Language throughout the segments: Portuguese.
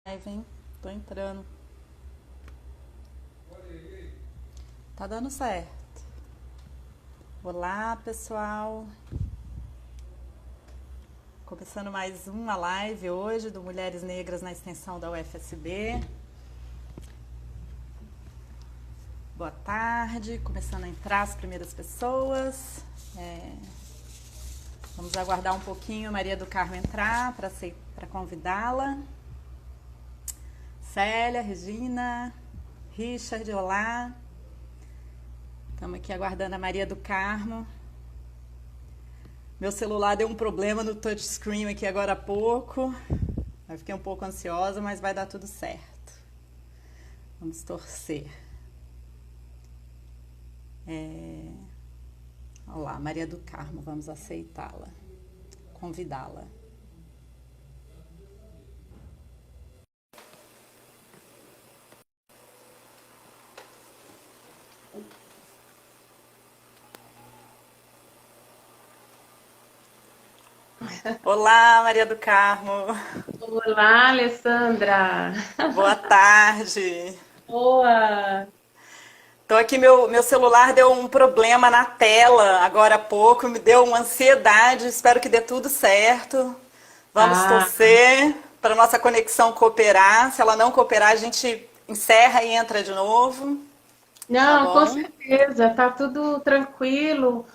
Hein? Tô entrando. Tá dando certo. Olá, pessoal. Começando mais uma live hoje do Mulheres Negras na extensão da UFSB. Boa tarde. Começando a entrar as primeiras pessoas. Vamos aguardar um pouquinho a Maria do Carmo entrar para convidá-la. Célia, Regina, Richard, olá. Estamos aqui aguardando a Maria do Carmo. Meu celular deu um problema no touchscreen aqui agora há pouco. Eu fiquei um pouco ansiosa, mas vai dar tudo certo. Vamos torcer. Olá, Maria do Carmo, vamos aceitá-la, convidá-la. Olá, Maria do Carmo. Olá, Alessandra. Boa tarde. Boa. Tô aqui, meu celular deu um problema na tela agora há pouco, me deu uma ansiedade, espero que dê tudo certo. Vamos Ah, torcer para nossa conexão cooperar. Se ela não cooperar, a gente encerra e entra de novo, tá não, com bom? certeza, tá tudo tranquilo.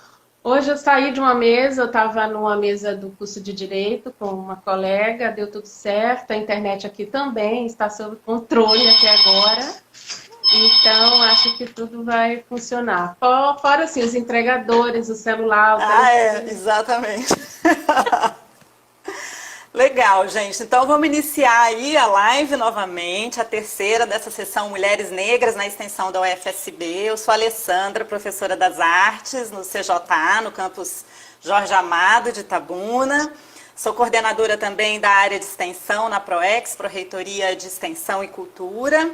Hoje eu saí de uma mesa, eu estava numa mesa do curso de Direito com uma colega, deu tudo certo. A internet aqui também está sob controle até agora. Então, acho que tudo vai funcionar. Fora, assim, os entregadores, o celular, o Ah, é, telefone. exatamente. Legal, gente. Então vamos iniciar aí a live novamente, a terceira dessa sessão Mulheres Negras na extensão da UFSB. Eu sou a Alessandra, professora das artes no CJA, no campus Jorge Amado de Itabuna. Sou coordenadora também da área de extensão na PROEX, Pró-Reitoria de Extensão e Cultura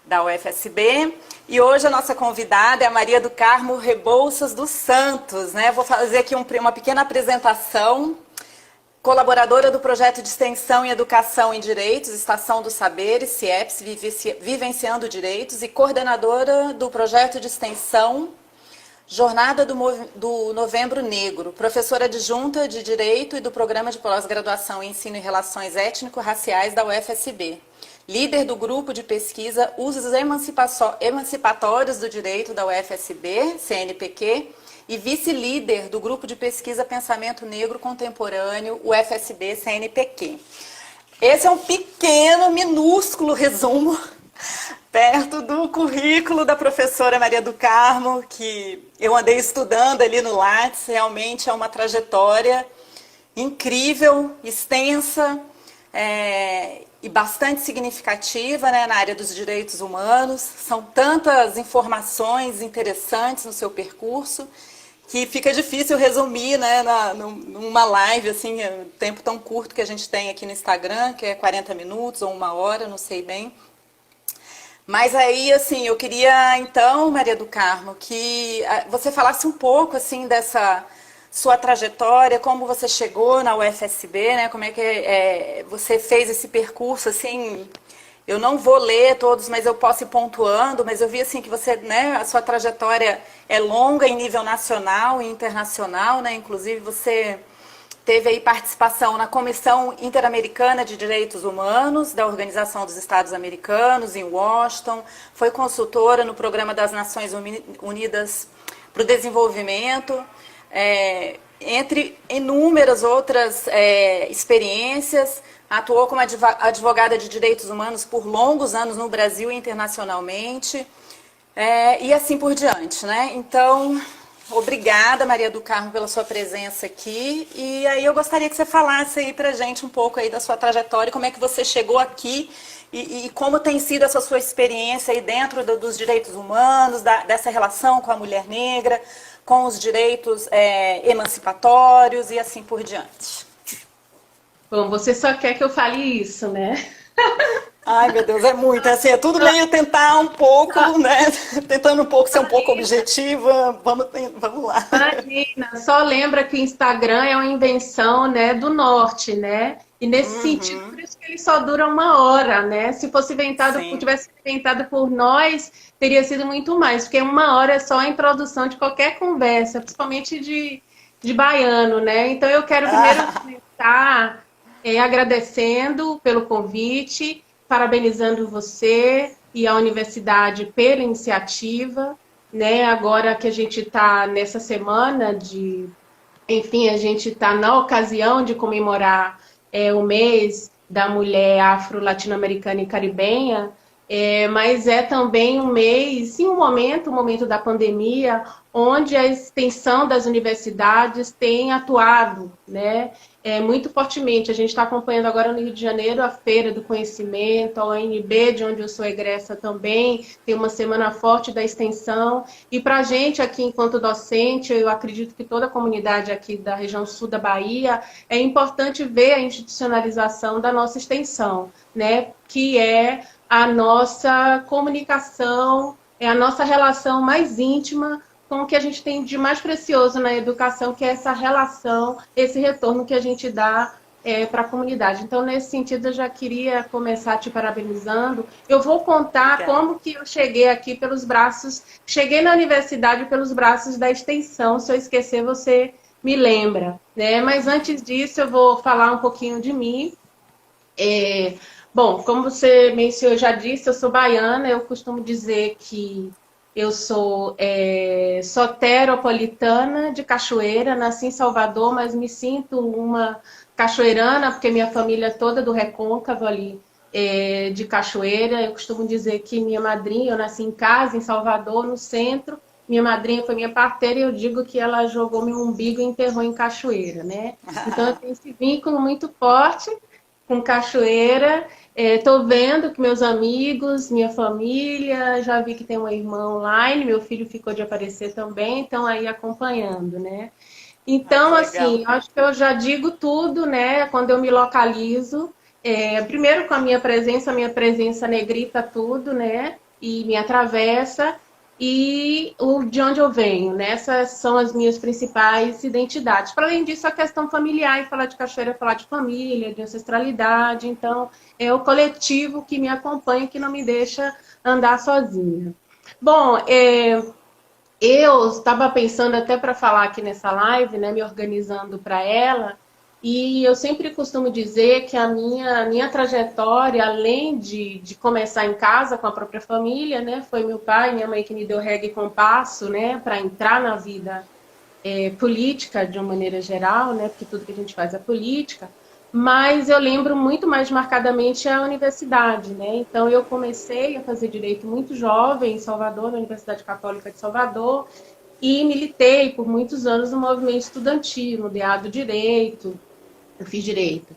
da UFSB. E hoje a nossa convidada é a Maria do Carmo Rebouças dos Santos, né? Vou fazer aqui uma pequena apresentação. Colaboradora do projeto de extensão e educação em direitos, Estação dos Saberes, CIEPS, Vivenciando Direitos, e coordenadora do projeto de extensão Jornada do Novembro Negro, professora adjunta de Direito e do Programa de Pós-Graduação em Ensino e Relações Étnico-Raciais da UFSB. Líder do grupo de pesquisa Usos Emancipatórios do Direito da UFSB, CNPq, e vice-líder do grupo de pesquisa Pensamento Negro Contemporâneo, UFSB CNPq. Esse é um pequeno, minúsculo resumo perto do currículo da professora Maria do Carmo, que eu andei estudando ali no Lattes. Realmente é uma trajetória incrível, extensa, e bastante significativa, né, na área dos direitos humanos. São tantas informações interessantes no seu percurso que fica difícil resumir, né, numa live, assim, tempo tão curto que a gente tem aqui no Instagram, que é 40 minutos ou uma hora, não sei bem. Mas aí, assim, eu queria, então, Maria do Carmo, que você falasse um pouco, assim, dessa sua trajetória, como você chegou na UFSB, né? Como é que você fez esse percurso, assim. Eu não vou ler todos, mas eu posso ir pontuando, mas eu vi, assim, que você, né, a sua trajetória é longa em nível nacional e internacional, né? Inclusive, você teve aí participação na Comissão Interamericana de Direitos Humanos da Organização dos Estados Americanos, em Washington, foi consultora no Programa das Nações Unidas para o Desenvolvimento, entre inúmeras outras experiências, atuou como advogada de direitos humanos por longos anos no Brasil e internacionalmente, e assim por diante, né? Então, obrigada, Maria do Carmo, pela sua presença aqui. E aí eu gostaria que você falasse aí pra gente um pouco aí da sua trajetória, como é que você chegou aqui e como tem sido essa sua experiência aí dentro dos direitos humanos, dessa relação com a mulher negra, com os direitos emancipatórios e assim por diante. Bom, você só quer que eu fale isso, né? Ai, meu Deus, é muito, assim, é tudo meio tentar um pouco, né, tentando um pouco ser um pouco objetiva, vamos lá. Imagina, só lembra que o Instagram é uma invenção, né, do norte, né? E nesse sentido, Uhum. por isso que ele só dura 1 hora, né? Se fosse Sim. tivesse sido inventado por nós, teria sido muito mais, porque 1 hora é só a introdução de qualquer conversa, principalmente de baiano, né? Então eu quero primeiro começar agradecendo pelo convite, parabenizando você e a universidade pela iniciativa, né? Agora que a gente está nessa semana enfim, a gente está na ocasião de comemorar o mês da mulher afro-latino-americana e caribenha, mas é também um mês, sim, um momento da pandemia, onde a extensão das universidades tem atuado, né, muito fortemente. A gente está acompanhando agora no Rio de Janeiro a Feira do Conhecimento, a UNB, de onde eu sou egressa também, tem uma semana forte da extensão. E para a gente aqui, enquanto docente, eu acredito que toda a comunidade aqui da região sul da Bahia, é importante ver a institucionalização da nossa extensão, né, que é a nossa comunicação, é a nossa relação mais íntima com o que a gente tem de mais precioso na educação, que é essa relação, esse retorno que a gente dá para a comunidade. Então, nesse sentido, eu já queria começar te parabenizando. Eu vou contar Obrigada. como que eu cheguei aqui pelos braços, cheguei na universidade pelos braços da extensão. Se eu esquecer, você me lembra, né? Mas antes disso, eu vou falar um pouquinho de mim. É, Bom, como você mencionou, eu já disse, eu sou baiana, eu costumo dizer que eu sou soteropolitana de Cachoeira, nasci em Salvador, mas me sinto uma cachoeirana, porque minha família é toda do Recôncavo ali de Cachoeira. Eu costumo dizer que minha madrinha, eu nasci em casa, em Salvador, no centro, minha madrinha foi minha parteira e eu digo que ela jogou meu umbigo e enterrou em Cachoeira, né? Então eu tenho esse vínculo muito forte com cachoeira. Estou vendo que meus amigos, minha família, já vi que tem uma irmã online, meu filho ficou de aparecer também, estão aí acompanhando, né? Ai, que Então, legal. assim, acho que eu já digo tudo, né? Quando eu me localizo, primeiro com a minha presença negrita tudo, né? E me atravessa, e o de onde eu venho, né? Essas são as minhas principais identidades. Para além disso, a questão familiar, e falar de cachoeira é falar de família, de ancestralidade. Então, é o coletivo que me acompanha, que não me deixa andar sozinha. Bom, eu estava pensando até para falar aqui nessa live, né, me organizando para ela, e eu sempre costumo dizer que a minha trajetória, além de começar em casa com a própria família, né, foi meu pai e minha mãe que me deu regra e compasso, né, para entrar na vida política de uma maneira geral, né, porque tudo que a gente faz é política, mas eu lembro muito mais marcadamente a universidade, né? Então eu comecei a fazer direito muito jovem em Salvador, na Universidade Católica de Salvador, e militei por muitos anos no movimento estudantil, no DA do Direito, eu fiz direito,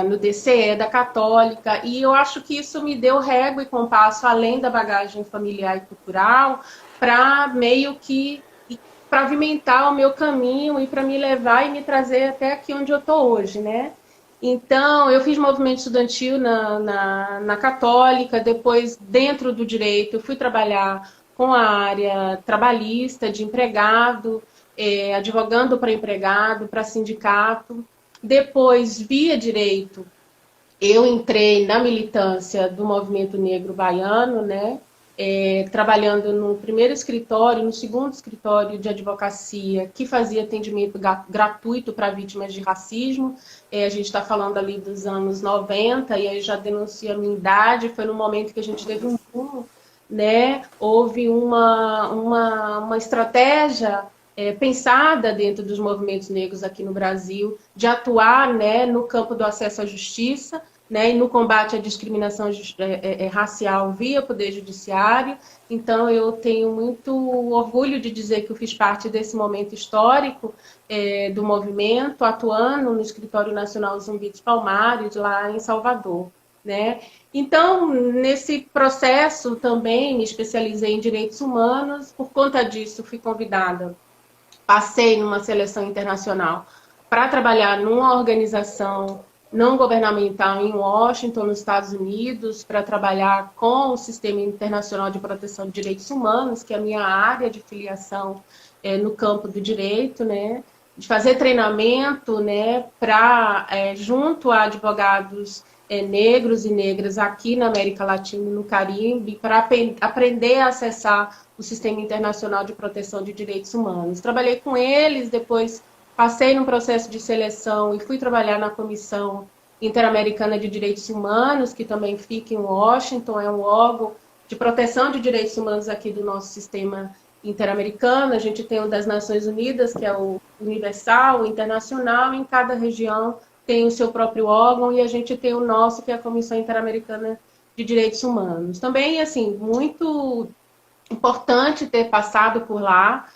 no DCE da Católica, e eu acho que isso me deu régua e compasso, além da bagagem familiar e cultural, para meio que pavimentar o meu caminho e para me levar e me trazer até aqui onde eu estou hoje, né? Então, eu fiz movimento estudantil na Católica, depois, dentro do direito, eu fui trabalhar com a área trabalhista, de empregado, advogando para empregado, para sindicato. Depois, via direito, eu entrei na militância do movimento negro baiano, né? Trabalhando no primeiro escritório, no segundo escritório de advocacia, que fazia atendimento gratuito para vítimas de racismo. A gente está falando ali dos anos 90, e aí já denuncia a minha idade. Foi no momento que a gente teve um boom, né? Houve uma estratégia pensada dentro dos movimentos negros aqui no Brasil, de atuar, né, no campo do acesso à justiça, né, e no combate à discriminação racial via Poder Judiciário. Então, eu tenho muito orgulho de dizer que eu fiz parte desse momento histórico do movimento, atuando no Escritório Nacional Zumbi dos Palmares, lá em Salvador, né? Então, nesse processo também me especializei em direitos humanos. Por conta disso, fui convidada, passei numa seleção internacional para trabalhar numa organização não governamental em Washington, nos Estados Unidos, para trabalhar com o Sistema Internacional de Proteção de Direitos Humanos, que é a minha área de filiação no campo do direito, né? de fazer treinamento, né, para junto a advogados negros e negras aqui na América Latina e no Caribe, para aprender a acessar o Sistema Internacional de Proteção de Direitos Humanos. Trabalhei com eles, depois passei num processo de seleção e fui trabalhar na Comissão Interamericana de Direitos Humanos, que também fica em Washington, é um órgão de proteção de direitos humanos aqui do nosso sistema interamericano. A gente tem o das Nações Unidas, que é o universal, o internacional, em cada região tem o seu próprio órgão, e a gente tem o nosso, que é a Comissão Interamericana de Direitos Humanos. Também, assim, muito importante ter passado por lá,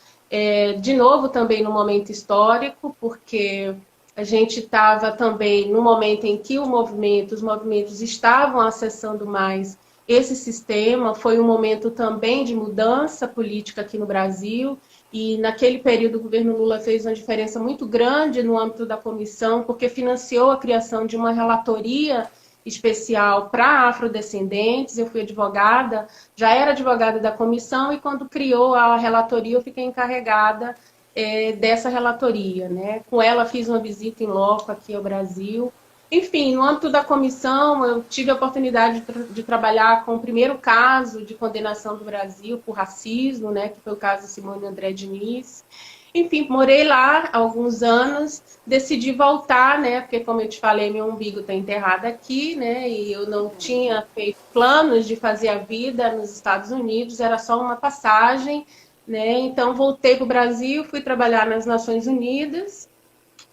de novo também no momento histórico, porque a gente estava também no momento em que os movimentos estavam acessando mais esse sistema. Foi um momento também de mudança política aqui no Brasil, e naquele período o governo Lula fez uma diferença muito grande no âmbito da comissão, porque financiou a criação de uma relatoria especial para afrodescendentes. Eu fui advogada, já era advogada da comissão, e quando criou a relatoria eu fiquei encarregada dessa relatoria, né? Com ela fiz uma visita em loco aqui ao Brasil. Enfim, no âmbito da comissão, eu tive a oportunidade de trabalhar com o primeiro caso de condenação do Brasil por racismo, né, que foi o caso de Simone André Diniz. Enfim, morei lá há alguns anos, decidi voltar, né, porque, como eu te falei, meu umbigo está enterrado aqui, né, e eu não tinha feito planos de fazer a vida nos Estados Unidos, era só uma passagem, né, então voltei para o Brasil, fui trabalhar nas Nações Unidas,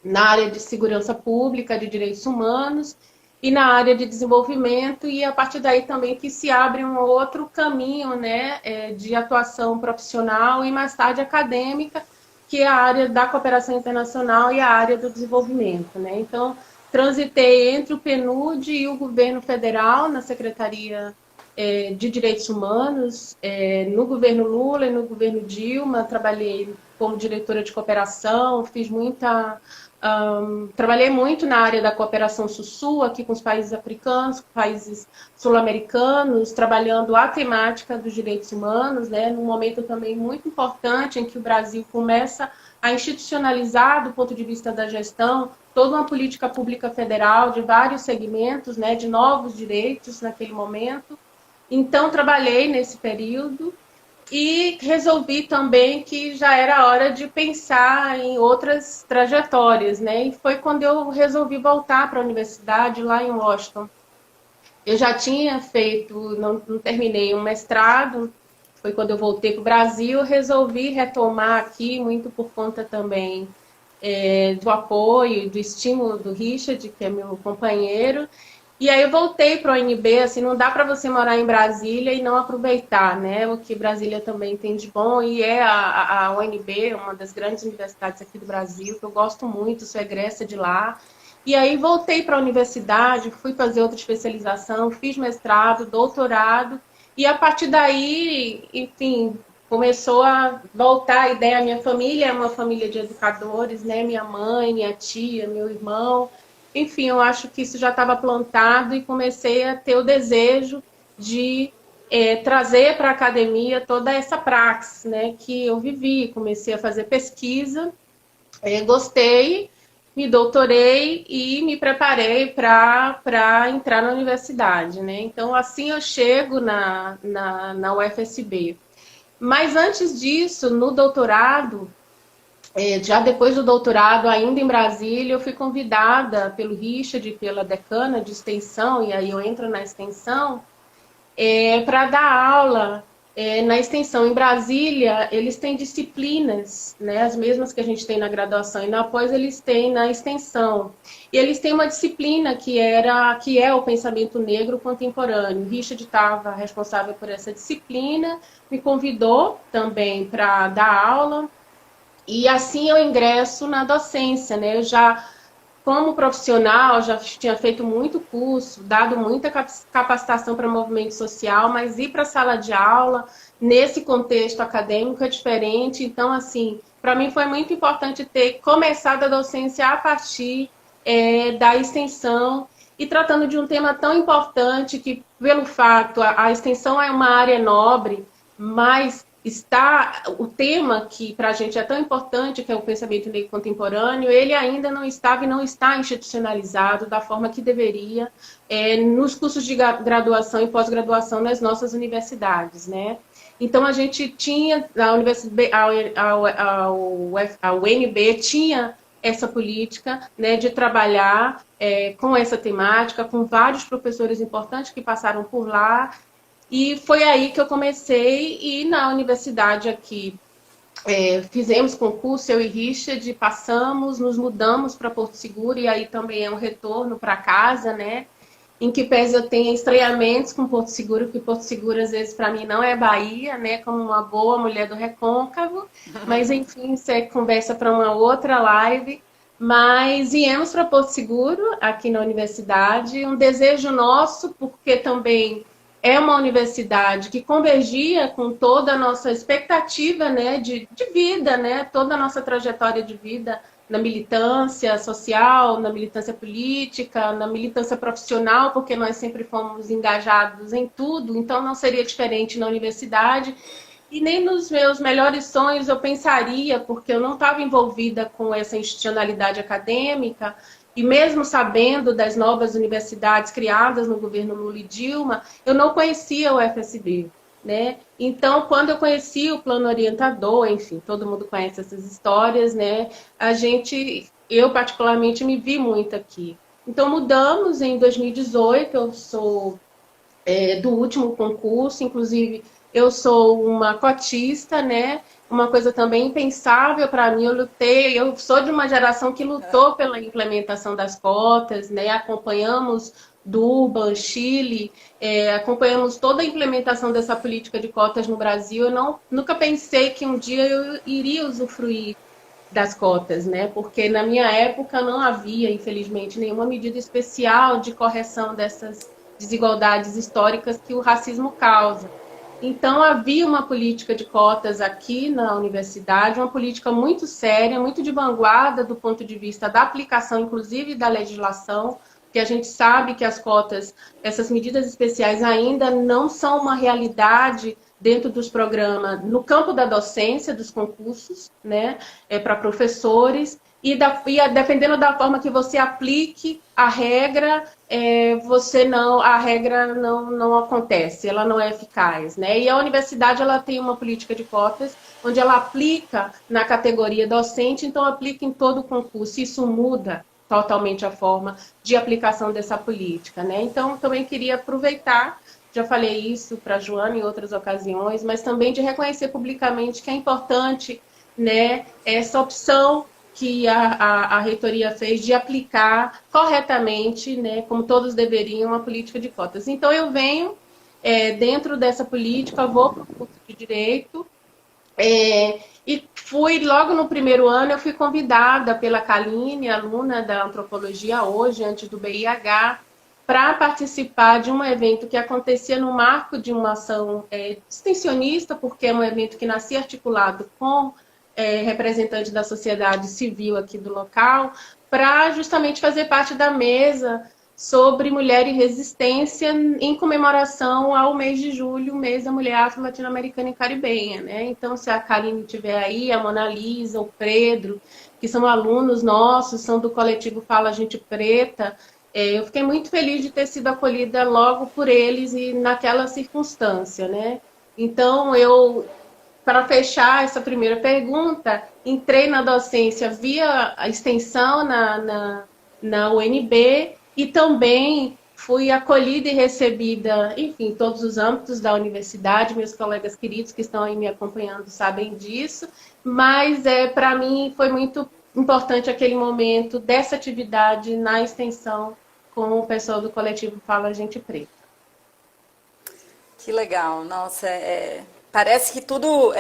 na área de segurança pública, de direitos humanos e na área de desenvolvimento, e a partir daí também que se abre um outro caminho, né, de atuação profissional e mais tarde acadêmica, que é a área da cooperação internacional e a área do desenvolvimento, né? Então, transitei entre o PNUD e o governo federal na Secretaria de Direitos Humanos, no governo Lula e no governo Dilma. Trabalhei como diretora de cooperação, trabalhei muito na área da cooperação Sul-Sul, aqui com os países africanos, com países sul-americanos, trabalhando a temática dos direitos humanos, né, num momento também muito importante em que o Brasil começa a institucionalizar, do ponto de vista da gestão, toda uma política pública federal de vários segmentos, né, de novos direitos naquele momento. Então, trabalhei nesse período e resolvi também que já era hora de pensar em outras trajetórias, né? E foi quando eu resolvi voltar para a universidade lá em Washington. Eu já tinha feito, não terminei um mestrado, foi quando eu voltei para o Brasil, resolvi retomar aqui, muito por conta também do apoio, do estímulo do Richard, que é meu companheiro. E aí eu voltei para o UNB, assim, não dá para você morar em Brasília e não aproveitar, né, o que Brasília também tem de bom, e a UNB, uma das grandes universidades aqui do Brasil, que eu gosto muito, sou egressa de lá. E aí voltei para a universidade, fui fazer outra especialização, fiz mestrado, doutorado, e a partir daí, enfim, começou a voltar a ideia. A minha família é uma família de educadores, né, minha mãe, minha tia, meu irmão. Enfim, eu acho que isso já estava plantado e comecei a ter o desejo de trazer para a academia toda essa praxis, né, que eu vivi. Comecei a fazer pesquisa, gostei, me doutorei e me preparei para entrar na universidade, né? Então, assim eu chego na UFSB. Mas antes disso, no doutorado, já depois do doutorado, ainda em Brasília, eu fui convidada pelo Richard e pela decana de extensão, e aí eu entro na extensão, para dar aula na extensão. Em Brasília, eles têm disciplinas, né, as mesmas que a gente tem na graduação, e na pós eles têm na extensão. E eles têm uma disciplina que é o pensamento negro contemporâneo. O Richard estava responsável por essa disciplina, me convidou também para dar aula, e assim eu ingresso na docência, né? Eu já, como profissional, já tinha feito muito curso, dado muita capacitação para movimento social, mas ir para a sala de aula, nesse contexto acadêmico, é diferente. Então, assim, para mim foi muito importante ter começado a docência a partir da extensão, e tratando de um tema tão importante que, pelo fato, a extensão é uma área nobre, mas o tema que para a gente é tão importante, que é o pensamento negro contemporâneo, ele ainda não estava e não está institucionalizado da forma que deveria nos cursos de graduação e pós-graduação nas nossas universidades, né? Então, a gente tinha, a UNB tinha essa política, né, de trabalhar com essa temática, com vários professores importantes que passaram por lá, e foi aí que eu comecei, e na universidade aqui, fizemos concurso, eu e Richard, passamos, nos mudamos para Porto Seguro, e aí também é um retorno para casa, né? Em que pese eu tenha estranhamentos com Porto Seguro, que Porto Seguro às vezes para mim não é Bahia, né? Como uma boa mulher do Recôncavo, mas enfim, isso é conversa para uma outra live. Mas viemos para Porto Seguro, aqui na universidade, um desejo nosso, porque também é uma universidade que convergia com toda a nossa expectativa, né, de vida, né, toda a nossa trajetória de vida na militância social, na militância política, na militância profissional, porque nós sempre fomos engajados em tudo, então não seria diferente na universidade. E nem nos meus melhores sonhos eu pensaria, porque eu não estava envolvida com essa institucionalidade acadêmica, e mesmo sabendo das novas universidades criadas no governo Lula e Dilma, eu não conhecia o FSB, né? Então, quando eu conheci o plano orientador, enfim, todo mundo conhece essas histórias, né? Eu particularmente me vi muito aqui. Então, mudamos em 2018, eu sou do último concurso, inclusive eu sou uma cotista, né? Uma coisa também impensável para mim, eu sou de uma geração que lutou pela implementação das cotas, né? Acompanhamos Durban, Chile, acompanhamos toda a implementação dessa política de cotas no Brasil. Eu nunca pensei que um dia eu iria usufruir das cotas, né? Porque na minha época não havia, infelizmente, nenhuma medida especial de correção dessas desigualdades históricas que o racismo causa. Então, havia uma política de cotas aqui na universidade, uma política muito séria, muito de vanguarda do ponto de vista da aplicação, inclusive da legislação, porque a gente sabe que as cotas, essas medidas especiais ainda não são uma realidade dentro dos programas, no campo da docência, dos concursos, né, para professores, dependendo da forma que você aplique a regra, a regra não acontece, ela não é eficaz, né? E a universidade ela tem uma política de cotas onde ela aplica na categoria docente, então aplica em todo o concurso. Isso muda totalmente a forma de aplicação dessa política, né? Então, também queria aproveitar, já falei isso para a Joana em outras ocasiões, mas também de reconhecer publicamente que é importante, né, essa opção que a reitoria fez de aplicar corretamente, né, como todos deveriam, a política de cotas. Então, eu venho dentro dessa política, vou para o curso de Direito, e fui, logo no primeiro ano, eu fui convidada pela Kaline, aluna da Antropologia hoje, antes do BIH, para participar de um evento que acontecia no marco de uma ação extensionista, porque é um evento que nascia articulado com representantes da sociedade civil aqui do local, para justamente fazer parte da mesa sobre mulher e resistência em comemoração ao mês de julho, o mês da mulher afro-latino-americana e caribenha, né? Então, se a Karine estiver aí, a Mona Lisa, o Pedro, que são alunos nossos, são do coletivo Fala Gente Preta, eu fiquei muito feliz de ter sido acolhida logo por eles e naquela circunstância, né? Então, para fechar essa primeira pergunta, entrei na docência via a extensão na UNB e também fui acolhida e recebida, enfim, em todos os âmbitos da universidade. Meus colegas queridos que estão aí me acompanhando sabem disso, mas para mim foi muito importante aquele momento dessa atividade na extensão com o pessoal do coletivo Fala Gente Preta. Que legal, nossa, parece que tudo,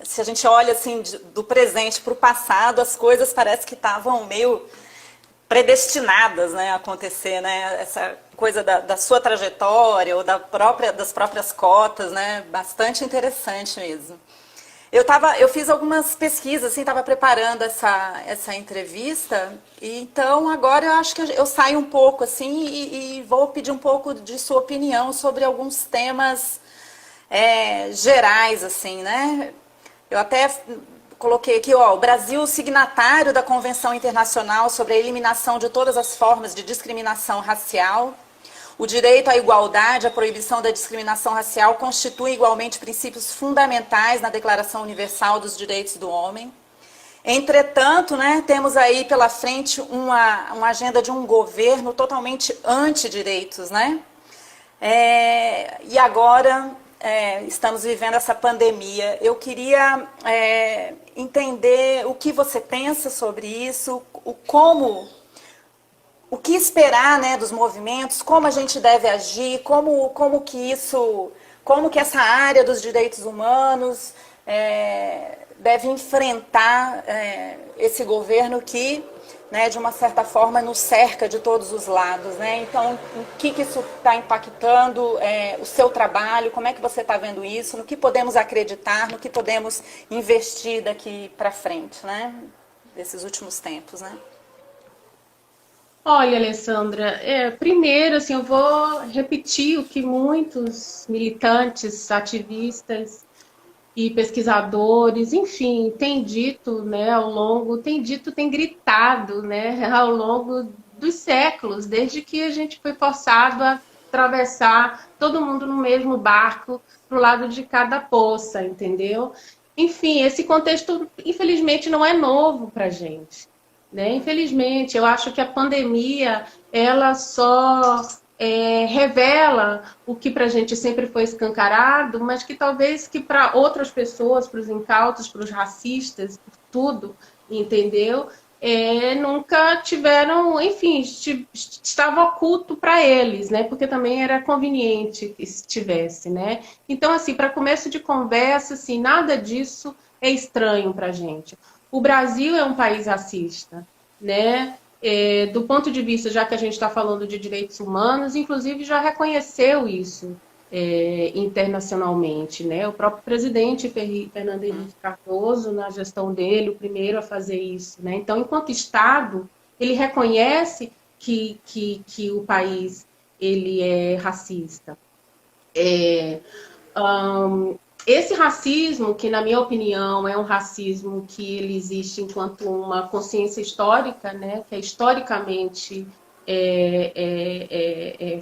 se a gente olha assim do presente para o passado, as coisas parece que estavam meio predestinadas, né, a acontecer, né, essa coisa da sua trajetória ou das próprias cotas, né, bastante interessante mesmo. Eu fiz algumas pesquisas, assim, estava preparando essa entrevista, e então agora eu acho que eu saio um pouco assim e vou pedir um pouco de sua opinião sobre alguns temas gerais, assim, né? Eu até coloquei aqui, ó, o Brasil, signatário da Convenção Internacional sobre a Eliminação de todas as formas de discriminação racial. O direito à igualdade, a proibição da discriminação racial constituem igualmente princípios fundamentais na Declaração Universal dos Direitos do Homem. Entretanto, né, temos aí pela frente uma agenda de um governo totalmente antidireitos, né? E agora estamos vivendo essa pandemia. Eu queria entender o que você pensa sobre isso, o que esperar, né, dos movimentos, como a gente deve agir, como que essa área dos direitos humanos deve enfrentar esse governo que, né, de uma certa forma, nos cerca de todos os lados, né? Então, o que isso está impactando o seu trabalho? Como é que você está vendo isso? No que podemos acreditar? No que podemos investir daqui para frente, né? Desses últimos tempos, né? Olha, Alessandra, primeiro, assim, eu vou repetir o que muitos militantes, ativistas e pesquisadores, enfim, têm dito, né, têm gritado, né, ao longo dos séculos, desde que a gente foi forçado a atravessar todo mundo no mesmo barco, pro lado de cada poça, entendeu? Enfim, esse contexto, infelizmente, não é novo para a gente, né? Infelizmente, eu acho que a pandemia, ela só revela o que para a gente sempre foi escancarado, mas que talvez que para outras pessoas, para os incautos, para os racistas, por tudo, entendeu? Nunca tiveram, enfim, estava oculto para eles, né? Porque também era conveniente que estivesse, né? Então, assim, para começo de conversa, assim, nada disso é estranho para a gente. O Brasil é um país racista, né? Do ponto de vista, já que a gente está falando de direitos humanos, inclusive já reconheceu isso internacionalmente, né? O próprio presidente Fernando Henrique Cardoso, na gestão dele, o primeiro a fazer isso, né? Então, enquanto Estado, ele reconhece que o país ele é racista. Esse racismo, que na minha opinião é um racismo que ele existe enquanto uma consciência histórica, né, que é historicamente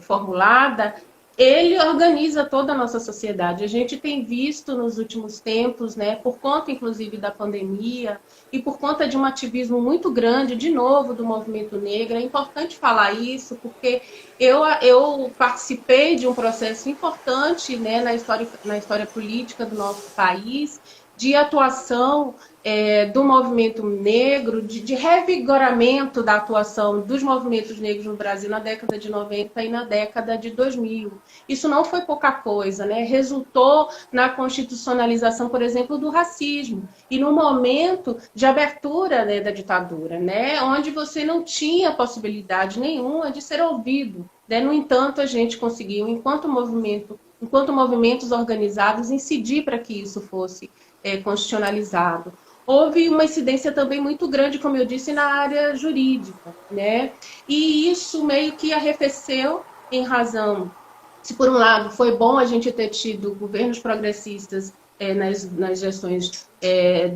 formulada, ele organiza toda a nossa sociedade. A gente tem visto nos últimos tempos, né, por conta inclusive da pandemia e por conta de um ativismo muito grande, de novo, do movimento negro. É importante falar isso, porque eu participei de um processo importante, né, na história política do nosso país, de atuação do movimento negro, de revigoramento da atuação dos movimentos negros no Brasil na década de 90 e na década de 2000. Isso não foi pouca coisa, né? Resultou na constitucionalização, por exemplo, do racismo e no momento de abertura, né, da ditadura, né, onde você não tinha possibilidade nenhuma de ser ouvido, né? No entanto, a gente conseguiu, enquanto movimentos organizados, incidir para que isso fosse constitucionalizado. Houve uma incidência também muito grande, como eu disse, na área jurídica, né? E isso meio que arrefeceu em razão, se por um lado foi bom a gente ter tido governos progressistas nas gestões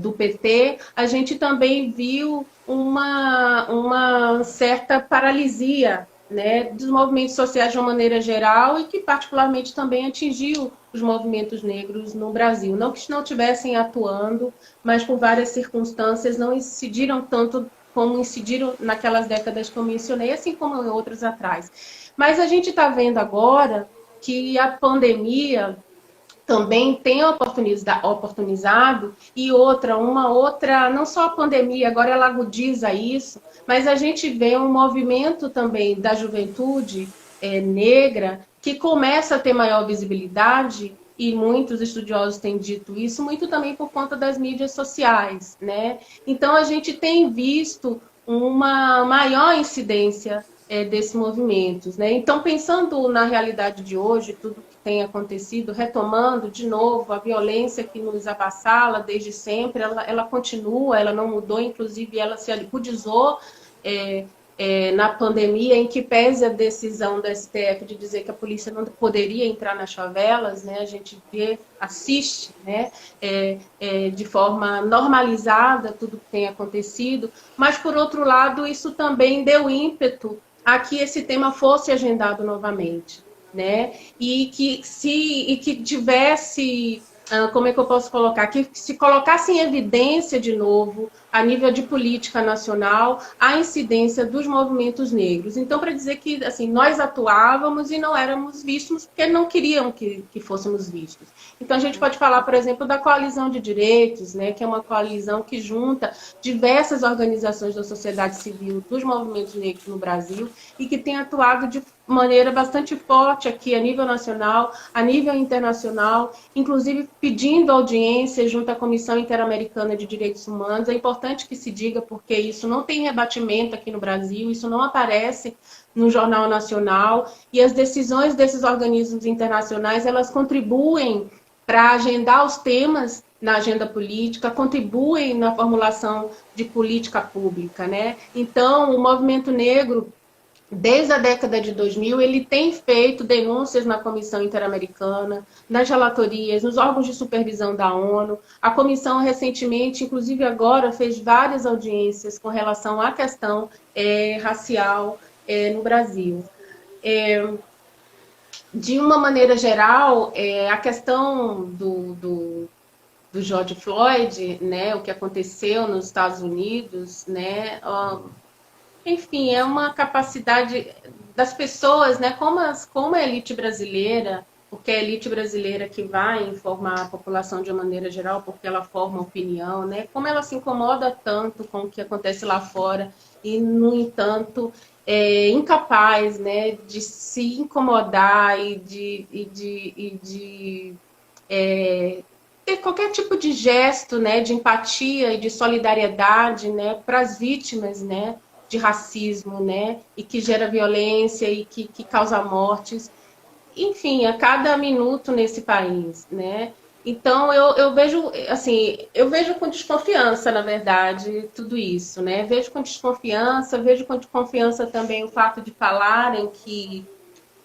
do PT, a gente também viu uma certa paralisia, né, dos movimentos sociais de uma maneira geral e que particularmente também atingiu os movimentos negros no Brasil. Não que não estivessem atuando, mas por várias circunstâncias não incidiram tanto como incidiram naquelas décadas que eu mencionei, assim como em outras atrás. Mas a gente está vendo agora que a pandemia também tem oportunizado e uma outra, não só a pandemia, agora ela agudiza isso, mas a gente vê um movimento também da juventude negra que começa a ter maior visibilidade, e muitos estudiosos têm dito isso, muito também por conta das mídias sociais, né? Então a gente tem visto uma maior incidência desses movimentos, né? Então, pensando na realidade de hoje, tudo que tem acontecido, retomando de novo a violência que nos avassala desde sempre, ela continua, ela não mudou, inclusive ela se agudizou na pandemia, em que pese a decisão do STF de dizer que a polícia não poderia entrar nas favelas, né, a gente vê, assiste, né, de forma normalizada tudo que tem acontecido, mas, por outro lado, isso também deu ímpeto a que esse tema fosse agendado novamente, né, e que tivesse, como é que eu posso colocar, que se colocasse em evidência de novo, a nível de política nacional, a incidência dos movimentos negros. Então, para dizer que assim, nós atuávamos e não éramos vistos porque não queriam que fôssemos vistos. Então, a gente pode falar, por exemplo, da coalizão de direitos, né, que é uma coalizão que junta diversas organizações da sociedade civil, dos movimentos negros no Brasil, e que tem atuado de maneira bastante forte aqui a nível nacional, a nível internacional, inclusive pedindo audiência junto à Comissão Interamericana de Direitos Humanos. É importante que se diga, porque isso não tem rebatimento aqui no Brasil, isso não aparece no Jornal Nacional, e as decisões desses organismos internacionais, elas contribuem para agendar os temas na agenda política, contribuem na formulação de política pública, né? Então, o movimento negro, desde a década de 2000, ele tem feito denúncias na Comissão Interamericana, nas relatorias, nos órgãos de supervisão da ONU. A comissão recentemente, inclusive agora, fez várias audiências com relação à questão racial no Brasil. De uma maneira geral, a questão do George Floyd, né, o que aconteceu nos Estados Unidos, né, enfim, é uma capacidade das pessoas, né, como a elite brasileira, porque é a elite brasileira que vai informar a população de uma maneira geral, porque ela forma opinião, né, como ela se incomoda tanto com o que acontece lá fora e, no entanto, é incapaz, né, de se incomodar e de ter qualquer tipo de gesto, né, de empatia e de solidariedade, né, para as vítimas, né, de racismo, né, e que gera violência e que causa mortes, enfim, a cada minuto nesse país, né. Então eu vejo, assim, eu vejo com desconfiança, na verdade, tudo isso, né. Vejo com desconfiança também o fato de falarem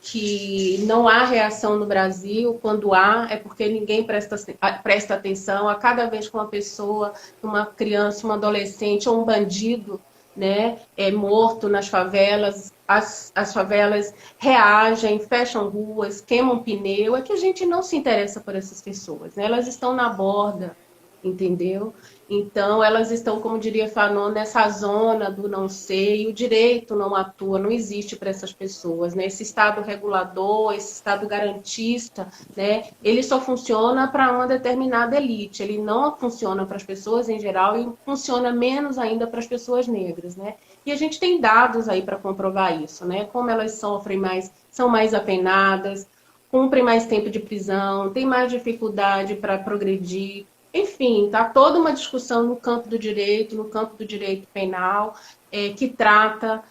que não há reação no Brasil. Quando há, é porque ninguém presta atenção. A cada vez que uma pessoa, uma criança, um adolescente ou um bandido, né, é morto nas favelas, as favelas reagem, fecham ruas, queimam pneu, é que a gente não se interessa por essas pessoas, né? Elas estão na borda, entendeu? Então, elas estão, como diria Fanon, nessa zona do não sei, e o direito não atua, não existe para essas pessoas, né? Esse Estado regulador, esse Estado garantista, né? Ele só funciona para uma determinada elite, ele não funciona para as pessoas em geral e funciona menos ainda para as pessoas negras, né? E a gente tem dados aí para comprovar isso, né? Como elas sofrem mais, são mais apenadas, cumprem mais tempo de prisão, têm mais dificuldade para progredir. Enfim, está toda uma discussão no campo do direito penal, que trata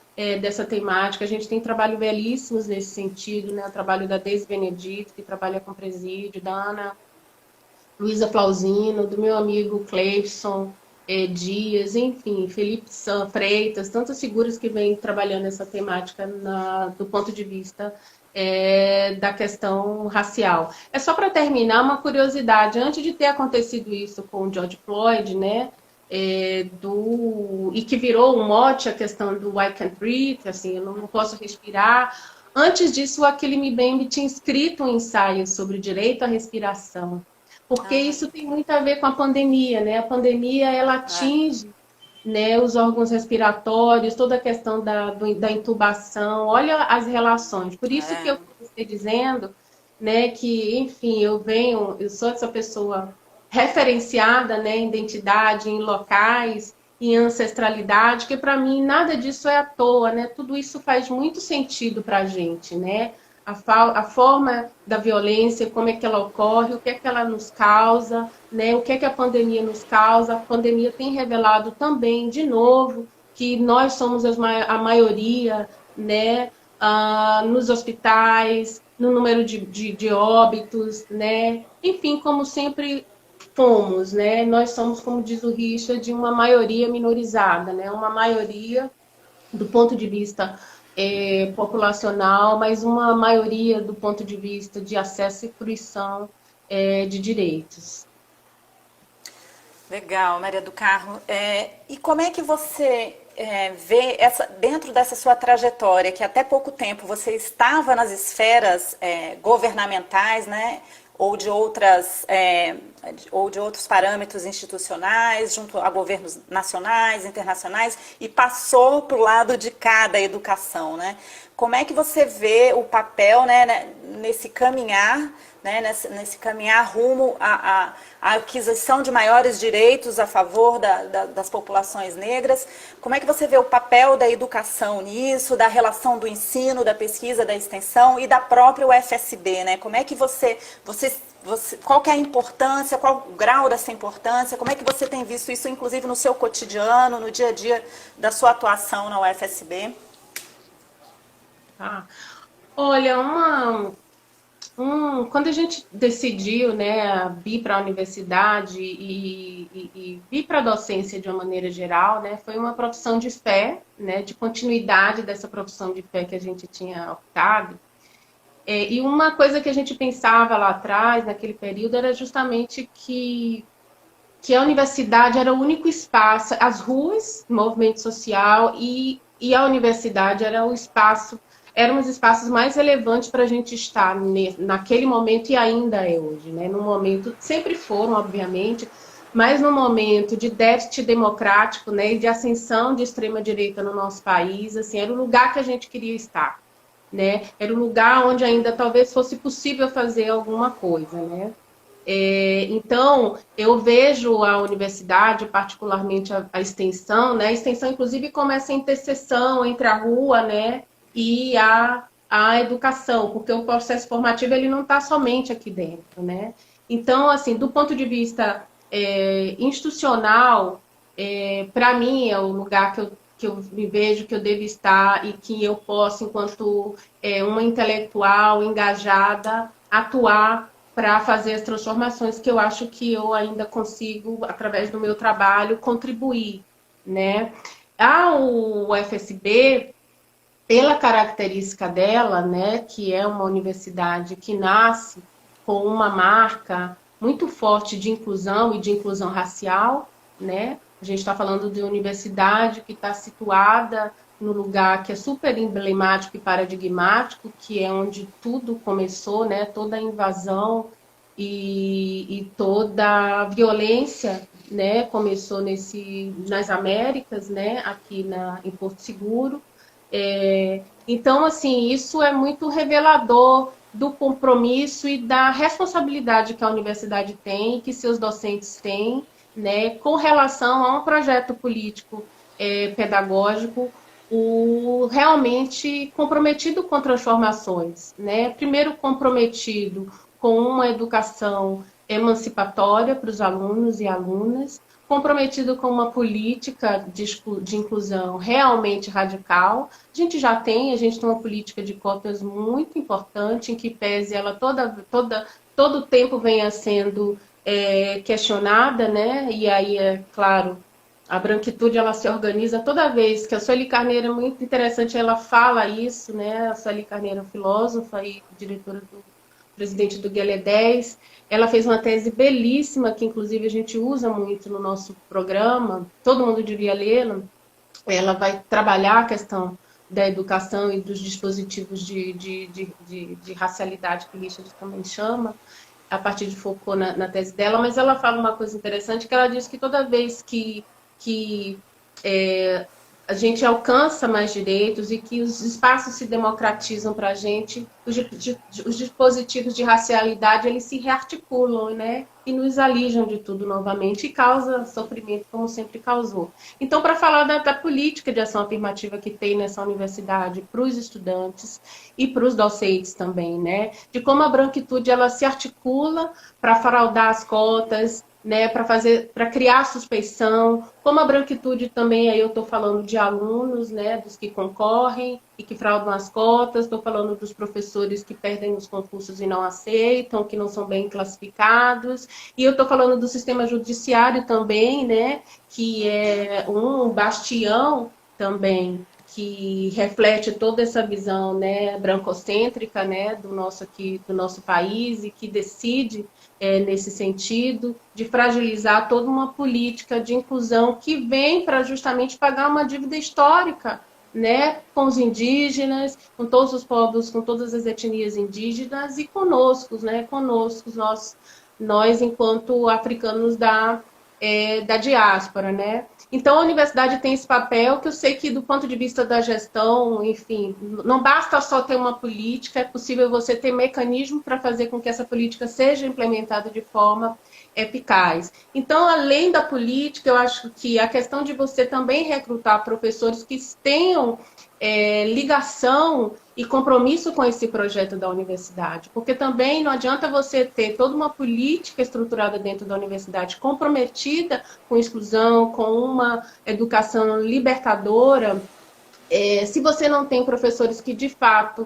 dessa temática. A gente tem trabalho belíssimos nesse sentido, né? O trabalho da Deise Benedito, que trabalha com presídio, da Ana Luísa Flauzino, do meu amigo Cleifson Dias, enfim, Felipe Freitas, tantas figuras que vêm trabalhando essa temática do ponto de vista da questão racial. É só para terminar uma curiosidade, antes de ter acontecido isso com o George Floyd, né, e que virou um mote a questão do I can't breathe, assim, eu não posso respirar. Antes disso, o Achille Mbembe tinha escrito um ensaio sobre o direito à respiração, porque isso tem muito a ver com a pandemia, né? A pandemia, ela atinge, né, os órgãos respiratórios, toda a questão da intubação, olha as relações. Por isso que eu comecei dizendo, né, que, enfim, eu sou essa pessoa referenciada, né, em identidade, em locais, em ancestralidade, que para mim nada disso é à toa, né? Tudo isso faz muito sentido para a gente, né? A forma da violência, como é que ela ocorre, o que é que ela nos causa, né? O que é que a pandemia nos causa. A pandemia tem revelado também, de novo, que nós somos a maioria, né? Nos hospitais, no número de óbitos, né? Enfim, como sempre fomos, né? Nós somos, como diz o Richard, uma maioria minorizada, né? Uma maioria do ponto de vista populacional, mas uma maioria do ponto de vista de acesso e fruição de direitos. Legal, Maria do Carmo. E como é que você vê, dentro dessa sua trajetória, que até pouco tempo você estava nas esferas governamentais, né, ou de outros parâmetros institucionais, junto a governos nacionais, internacionais, e passou para o lado de cá da educação, né? Como é que você vê o papel, né, nesse caminhar, né, nesse caminhar rumo à aquisição de maiores direitos a favor das populações negras? Como é que você vê o papel da educação nisso, da relação do ensino, da pesquisa, da extensão e da própria UFSB, né? Como é que qual que é a importância, qual o grau dessa importância, como é que você tem visto isso, inclusive no seu cotidiano, no dia a dia da sua atuação na UFSB? Olha, quando a gente decidiu, né, vir para a universidade e vir para a docência de uma maneira geral, né, foi uma profissão de fé, né, de continuidade dessa profissão de fé que a gente tinha optado. E uma coisa que a gente pensava lá atrás, naquele período, era justamente que a universidade era o único espaço, as ruas, movimento social, e a universidade era o espaço, eram os espaços mais relevantes para a gente estar naquele momento e ainda é hoje, né? No momento, sempre foram, obviamente, mas no momento de déficit democrático, né, e de ascensão de extrema-direita no nosso país, assim, era o lugar que a gente queria estar, né? Era o lugar onde ainda talvez fosse possível fazer alguma coisa, né? Então, eu vejo a universidade, particularmente a extensão, né? A extensão, inclusive, como essa interseção entre a rua, né, e a educação, porque o processo formativo ele não está somente aqui dentro, né? Então, assim, do ponto de vista institucional, para mim é o lugar que eu me vejo que eu devo estar e que eu posso, enquanto uma intelectual engajada, atuar para fazer as transformações que eu acho que eu ainda consigo, através do meu trabalho, contribuir, né? A UFSB, pela característica dela, né, que é uma universidade que nasce com uma marca muito forte de inclusão e de inclusão racial, né? A gente está falando de universidade que está situada no lugar que é super emblemático e paradigmático, que é onde tudo começou, né? Toda a invasão e toda a violência, né? Começou nas Américas, né? Aqui em Porto Seguro. Então, assim, isso é muito revelador do compromisso e da responsabilidade que a universidade tem, que seus docentes têm, né, com relação a um projeto político pedagógico realmente comprometido com transformações, né? Primeiro comprometido com uma educação emancipatória para os alunos e alunas, comprometido com uma política de inclusão realmente radical. A gente tem uma política de cotas muito importante, em que pese ela todo o tempo venha sendo questionada, né? E aí, é claro, a branquitude ela se organiza toda vez que a Sueli Carneiro é muito interessante, ela fala isso, né? A Sueli Carneiro, filósofa e diretora presidente do Guelé 10, ela fez uma tese belíssima, que inclusive a gente usa muito no nosso programa, todo mundo devia lê-la. Ela vai trabalhar a questão da educação e dos dispositivos de racialidade, que Richard também chama, a partir de Foucault na tese dela, mas ela fala uma coisa interessante, que ela diz que toda vez que a gente alcança mais direitos e que os espaços se democratizam para a gente, os dispositivos de racialidade eles se rearticulam, né? E nos alijam de tudo novamente e causa sofrimento como sempre causou. Então, para falar da política de ação afirmativa que tem nessa universidade para os estudantes e para os docentes também, né? De como a branquitude ela se articula para fraudar as cotas, né, para criar suspeição, como a branquitude também, aí eu estou falando de alunos, né, dos que concorrem e que fraudam as cotas, estou falando dos professores que perdem os concursos e não aceitam, que não são bem classificados, e eu estou falando do sistema judiciário também, né, que é um bastião também que reflete toda essa visão, né, brancocêntrica, né, do nosso país e que decide nesse sentido de fragilizar toda uma política de inclusão que vem para justamente pagar uma dívida histórica, né, com os indígenas, com todos os povos, com todas as etnias indígenas e conosco, né, conosco nós enquanto africanos da diáspora, né? Então, a universidade tem esse papel que eu sei que, do ponto de vista da gestão, enfim, não basta só ter uma política, é possível você ter mecanismo para fazer com que essa política seja implementada de forma eficaz. Então, além da política, eu acho que a questão de você também recrutar professores que tenham ligação e compromisso com esse projeto da universidade, porque também não adianta você ter toda uma política estruturada dentro da universidade comprometida com exclusão, com uma educação libertadora, se você não tem professores que de fato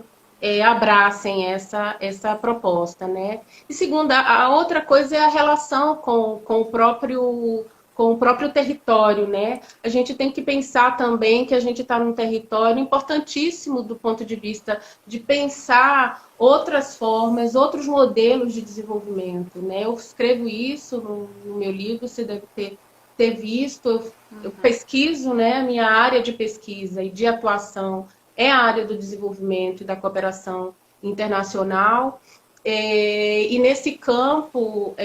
abracem essa proposta, né? E segunda, a outra coisa é a relação com o próprio território, né? A gente tem que pensar também que a gente está num território importantíssimo do ponto de vista de pensar outras formas, outros modelos de desenvolvimento, né? Eu escrevo isso no meu livro, você deve ter visto, eu pesquiso, né? A minha área de pesquisa e de atuação é a área do desenvolvimento e da cooperação internacional. E nesse campo,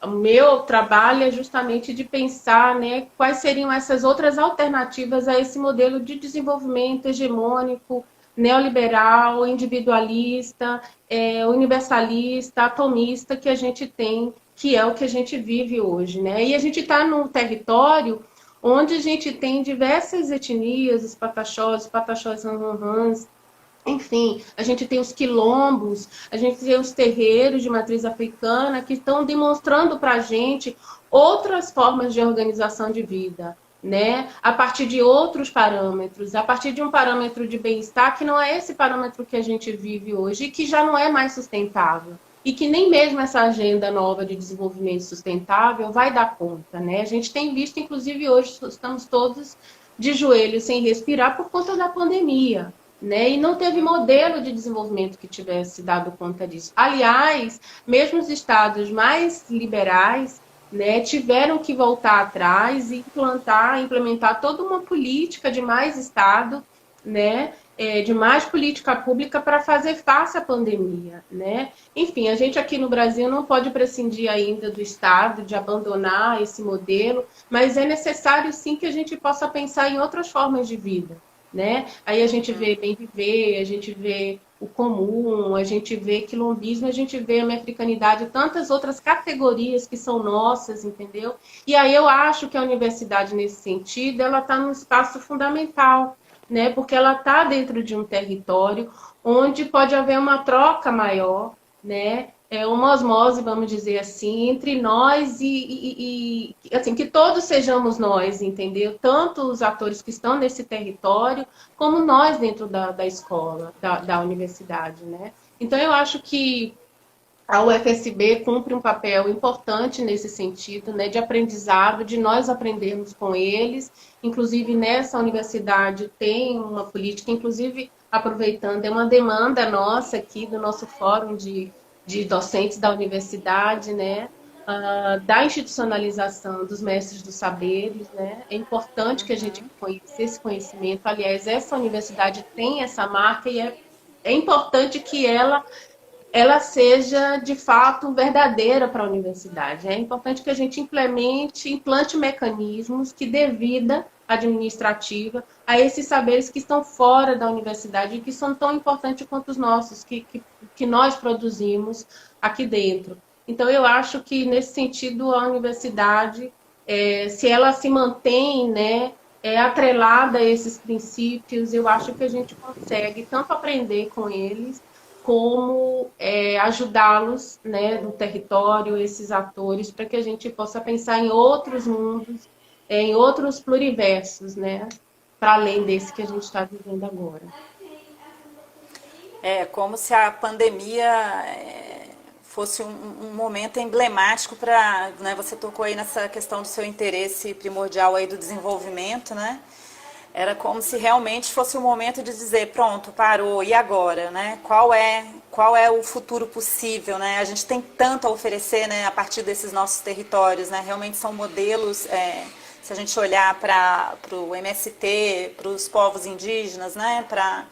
o meu trabalho é justamente de pensar, né, quais seriam essas outras alternativas a esse modelo de desenvolvimento hegemônico, neoliberal, individualista, universalista, atomista que a gente tem, que é o que a gente vive hoje, né? E a gente está num território onde a gente tem diversas etnias, os pataxós, ranrãs, enfim, a gente tem os quilombos, a gente tem os terreiros de matriz africana que estão demonstrando para a gente outras formas de organização de vida, né? A partir de outros parâmetros, a partir de um parâmetro de bem-estar que não é esse parâmetro que a gente vive hoje e que já não é mais sustentável. E que nem mesmo essa agenda nova de desenvolvimento sustentável vai dar conta, né? A gente tem visto, inclusive hoje, estamos todos de joelhos sem respirar por conta da pandemia, né? E não teve modelo de desenvolvimento que tivesse dado conta disso. Aliás, mesmo os estados mais liberais, né, tiveram que voltar atrás e implementar toda uma política de mais Estado, né, de mais política pública para fazer face à pandemia, né? Enfim, a gente aqui no Brasil não pode prescindir ainda do Estado, de abandonar esse modelo, mas é necessário sim que a gente possa pensar em outras formas de vida, né? Aí a gente vê bem viver, a gente vê o comum, a gente vê quilombismo, a gente vê a africanidade, tantas outras categorias que são nossas, entendeu? E aí eu acho que a universidade, nesse sentido, ela está num espaço fundamental, né? Porque ela está dentro de um território onde pode haver uma troca maior, né? Uma osmose, vamos dizer assim, entre nós e assim, que todos sejamos nós, entendeu? Tanto os atores que estão nesse território, como nós dentro da escola, da universidade, né? Então, eu acho que a UFSB cumpre um papel importante nesse sentido, né, de aprendizado, de nós aprendermos com eles. Inclusive, nessa universidade tem uma política, inclusive, aproveitando, é uma demanda nossa aqui, do nosso fórum de docentes da universidade, né, da institucionalização dos mestres dos saberes, né? É importante que a gente conheça esse conhecimento. Aliás, essa universidade tem essa marca e é importante que ela seja, de fato, verdadeira para a universidade. É importante que a gente implante mecanismos que dê vida administrativa a esses saberes que estão fora da universidade e que são tão importantes quanto os nossos, que nós produzimos aqui dentro. Então, eu acho que, nesse sentido, a universidade, se ela se mantém, né, atrelada a esses princípios, eu acho que a gente consegue tanto aprender com eles, como ajudá-los, né, no território, esses atores, para que a gente possa pensar em outros mundos, em outros pluriversos, né, para além desse que a gente está vivendo agora. É como se a pandemia fosse um momento emblemático para, né, você tocou aí nessa questão do seu interesse primordial aí do desenvolvimento, né? Era como se realmente fosse o momento de dizer, pronto, parou, e agora, né? Qual é o futuro possível, né? A gente tem tanto a oferecer, né, a partir desses nossos territórios, né? Realmente são modelos, se a gente olhar para o MST, para os povos indígenas, né, para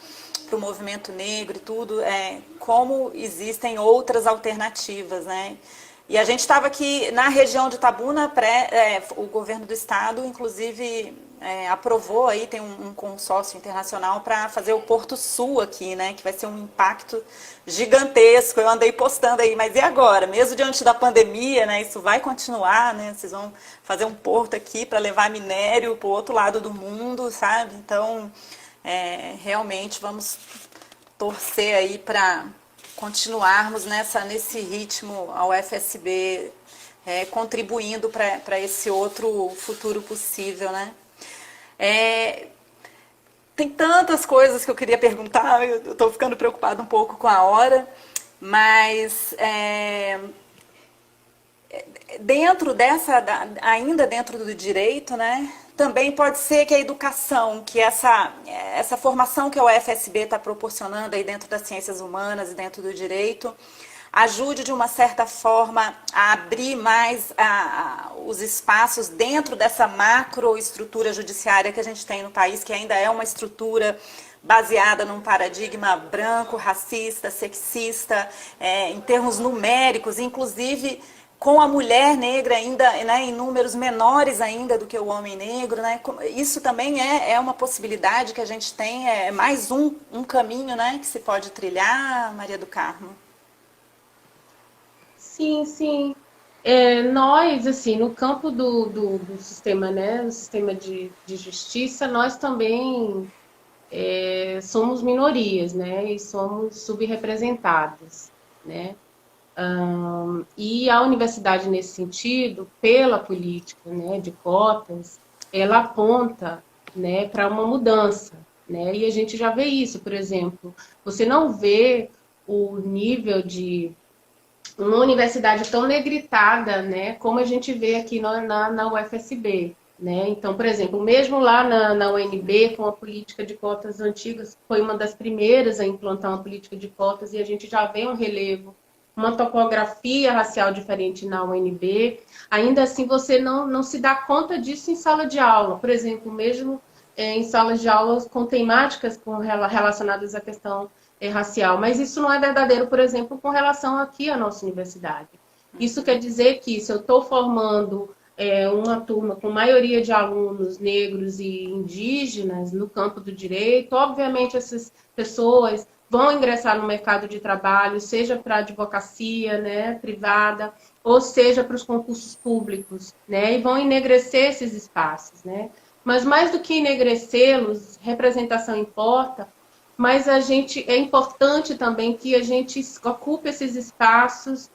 o movimento negro e tudo, como existem outras alternativas, né? E a gente estava aqui na região de Itabuna, o governo do estado, inclusive, aprovou aí, tem um consórcio internacional para fazer o Porto Sul aqui, né? Que vai ser um impacto gigantesco. Eu andei postando aí, mas e agora? Mesmo diante da pandemia, né? Isso vai continuar, né? Vocês vão fazer um porto aqui para levar minério para o outro lado do mundo, sabe? Então, realmente vamos torcer aí para continuarmos nesse ritmo, a UFSB contribuindo para esse outro futuro possível, né? Tem tantas coisas que eu queria perguntar, eu estou ficando preocupada um pouco com a hora, mas ainda dentro do direito, né? Também pode ser que a educação, que essa formação que a UFSB está proporcionando aí dentro das ciências humanas e dentro do direito, ajude de uma certa forma a abrir mais os espaços dentro dessa macroestrutura judiciária que a gente tem no país, que ainda é uma estrutura baseada num paradigma branco, racista, sexista, em termos numéricos, inclusive com a mulher negra ainda, né, em números menores ainda do que o homem negro, né? Isso também é uma possibilidade que a gente tem, mais um caminho, né, que se pode trilhar, Maria do Carmo. Sim, sim. Nós, assim, no campo do sistema, né, no sistema de justiça, nós também somos minorias, né, e somos subrepresentadas, né. E a universidade, nesse sentido, pela política, né, de cotas, ela aponta, né, para uma mudança, né, e a gente já vê isso, por exemplo, você não vê o nível de uma universidade tão negritada, né, como a gente vê aqui na UFSB. Né? Então, por exemplo, mesmo lá na UNB, com a política de cotas antigas, foi uma das primeiras a implantar uma política de cotas e a gente já vê um relevo, uma topografia racial diferente na UNB. Ainda assim, você não se dá conta disso em sala de aula. Por exemplo, mesmo em salas de aulas com temáticas relacionadas à questão racial. Mas isso não é verdadeiro, por exemplo, com relação aqui à nossa universidade. Isso quer dizer que se eu estou formando uma turma com maioria de alunos negros e indígenas no campo do direito, obviamente essas pessoas vão ingressar no mercado de trabalho, seja para a advocacia, né, privada, ou seja para os concursos públicos, né, e vão enegrecer esses espaços, né. Mas mais do que enegrecê-los, representação importa, mas é importante também que a gente ocupe esses espaços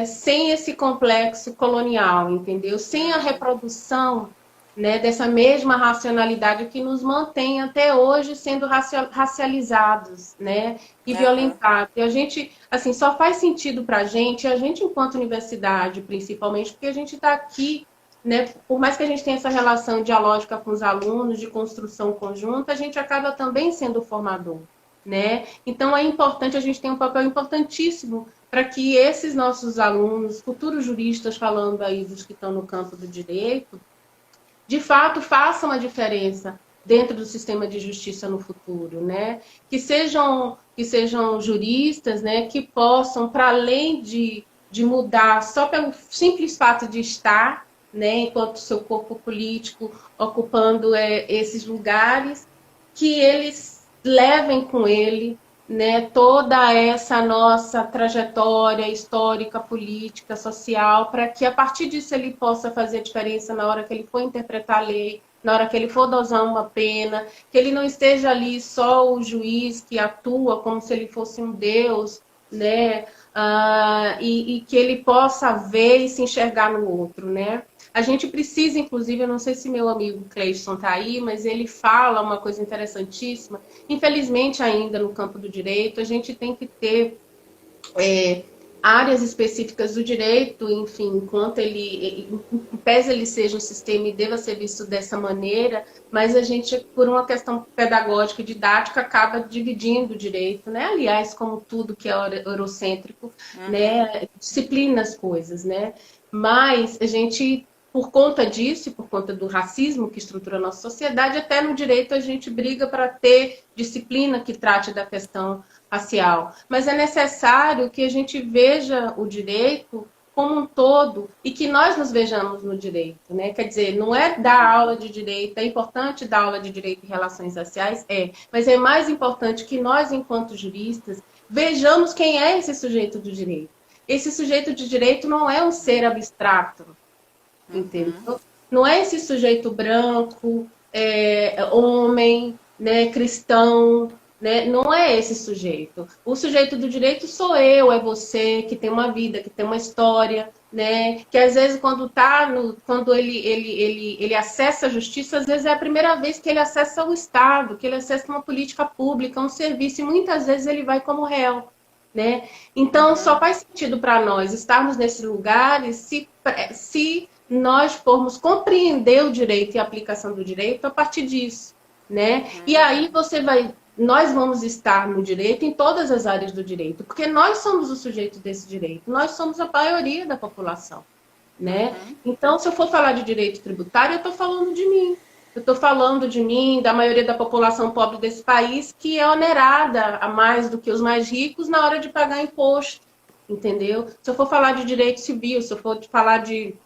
sem esse complexo colonial, entendeu? Sem a reprodução, né, dessa mesma racionalidade que nos mantém até hoje sendo racializados, né, e violentados. E a gente, assim, só faz sentido para a gente enquanto universidade, principalmente, porque a gente está aqui, né, por mais que a gente tenha essa relação dialógica com os alunos, de construção conjunta, a gente acaba também sendo formador, né? Então é importante, a gente tem um papel importantíssimo para que esses nossos alunos, futuros juristas, falando aí dos que estão no campo do direito, de fato façam a diferença dentro do sistema de justiça no futuro, né? Que sejam juristas, né, que possam, para além de mudar só pelo simples fato de estar, né, enquanto seu corpo político ocupando esses lugares, que eles levem com ele, né, toda essa nossa trajetória histórica, política, social, para que a partir disso ele possa fazer a diferença na hora que ele for interpretar a lei, na hora que ele for dosar uma pena, que ele não esteja ali só o juiz que atua como se ele fosse um deus, né, e que ele possa ver e se enxergar no outro, né. A gente precisa, inclusive, eu não sei se meu amigo Cleison está aí, mas ele fala uma coisa interessantíssima. Infelizmente, ainda no campo do direito, a gente tem que ter áreas específicas do direito, enfim, enquanto em pese ele seja um sistema e deva ser visto dessa maneira, mas a gente, por uma questão pedagógica e didática, acaba dividindo o direito, né? Aliás, como tudo que é eurocêntrico, né? Disciplina as coisas, né? Mas a gente, por conta disso, e por conta do racismo que estrutura a nossa sociedade, até no direito a gente briga para ter disciplina que trate da questão racial. Mas é necessário que a gente veja o direito como um todo e que nós nos vejamos no direito, né? Quer dizer, não é dar aula de direito, é importante dar aula de direito e relações raciais, mas é mais importante que nós, enquanto juristas, vejamos quem é esse sujeito do direito. Esse sujeito de direito não é um ser abstrato, entendeu? Não é esse sujeito branco, homem, né, cristão, né? Não é esse sujeito. O sujeito do direito sou eu, é você, que tem uma vida, que tem uma história, né? Que às vezes quando ele acessa a justiça, às vezes é a primeira vez que ele acessa o Estado, que ele acessa uma política pública, um serviço, e muitas vezes ele vai como réu, né? Então só faz sentido para nós estarmos nesses lugares se nós formos compreender o direito e a aplicação do direito a partir disso, né? E aí nós vamos estar no direito em todas as áreas do direito, porque nós somos o sujeito desse direito, nós somos a maioria da população, né? Então, se eu for falar de direito tributário, eu estou falando de mim. Eu estou falando de mim, da maioria da população pobre desse país, que é onerada a mais do que os mais ricos na hora de pagar imposto, entendeu? Se eu for falar de direito civil, se eu for falar de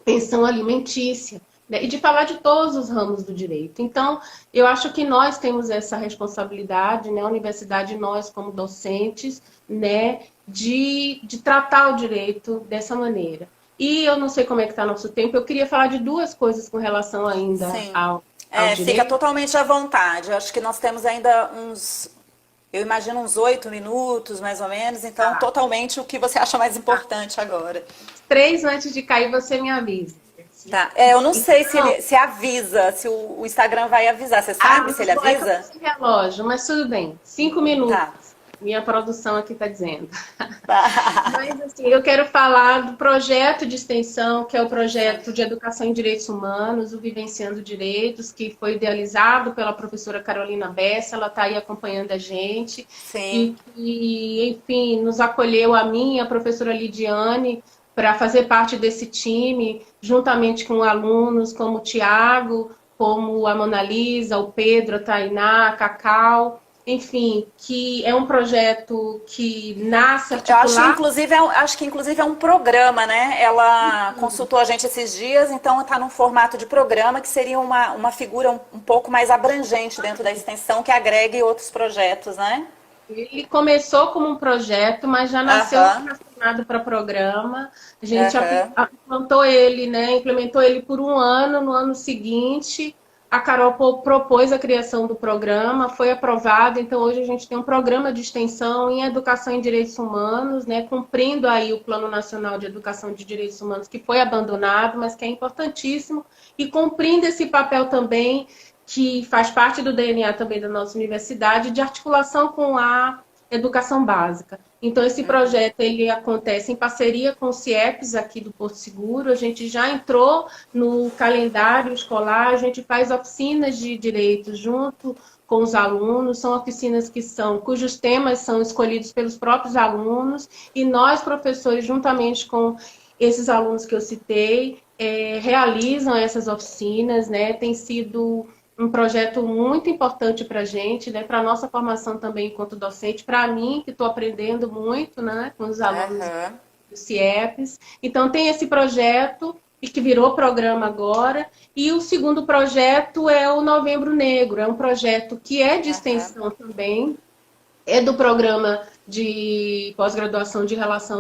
pensão alimentícia, né? E de falar de todos os ramos do direito. Então, eu acho que nós temos essa responsabilidade, né? A universidade, nós como docentes, né? De tratar o direito dessa maneira. E eu não sei como é que está nosso tempo, eu queria falar de duas coisas com relação ainda ao direito. Fica totalmente à vontade. Eu acho que nós temos ainda eu imagino uns 8 minutos, mais ou menos, então totalmente o que você acha mais importante agora. 3 antes de cair, você me avisa. Tá. Eu não sei se avisa, se o Instagram vai avisar. Você sabe se ele avisa? Relógio, mas tudo bem. 5 minutos. Tá. Minha produção aqui está dizendo. Tá. Mas assim, eu quero falar do projeto de extensão, que é o projeto de educação em direitos humanos, o Vivenciando Direitos, que foi idealizado pela professora Carolina Bessa, ela está aí acompanhando a gente. Sim. E, enfim, nos acolheu a mim, a professora Lidiane, para fazer parte desse time, juntamente com alunos como o Tiago, como a Mona Lisa, o Pedro, a Tainá, a Cacau, enfim, que é um projeto que nasce articulado. Acho que inclusive é um programa, né? Ela consultou a gente esses dias, então está num formato de programa que seria uma figura um pouco mais abrangente dentro da extensão, que agregue outros projetos, né? Ele começou como um projeto, mas já nasceu relacionado para programa. A gente implementou ele, né? Implementou ele por um ano. No ano seguinte, a Carol propôs a criação do programa, foi aprovado. Então, hoje a gente tem um programa de extensão em educação em direitos humanos, né? Cumprindo aí o Plano Nacional de Educação de Direitos Humanos, que foi abandonado, mas que é importantíssimo, e cumprindo esse papel também, que faz parte do DNA também da nossa universidade, de articulação com a educação básica. Então, esse projeto ele acontece em parceria com o CIEPS aqui do Porto Seguro. A gente já entrou no calendário escolar, a gente faz oficinas de direitos junto com os alunos, são oficinas cujos temas são escolhidos pelos próprios alunos, e nós, professores, juntamente com esses alunos que eu citei, realizam essas oficinas, né? Tem sido um projeto muito importante para a gente, né? Para a nossa formação também enquanto docente, para mim, que estou aprendendo muito, né? Com os alunos do CIEPS. Então, tem esse projeto, e que virou programa agora, e o segundo projeto é o Novembro Negro, é um projeto que é de extensão também, é do programa de pós-graduação de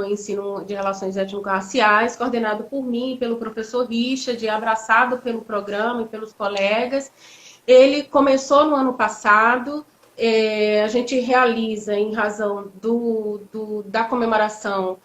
ensino de relações étnico-raciais, coordenado por mim e pelo professor Richard, abraçado pelo programa e pelos colegas. Ele começou no ano passado, a gente realiza, em razão da comemoração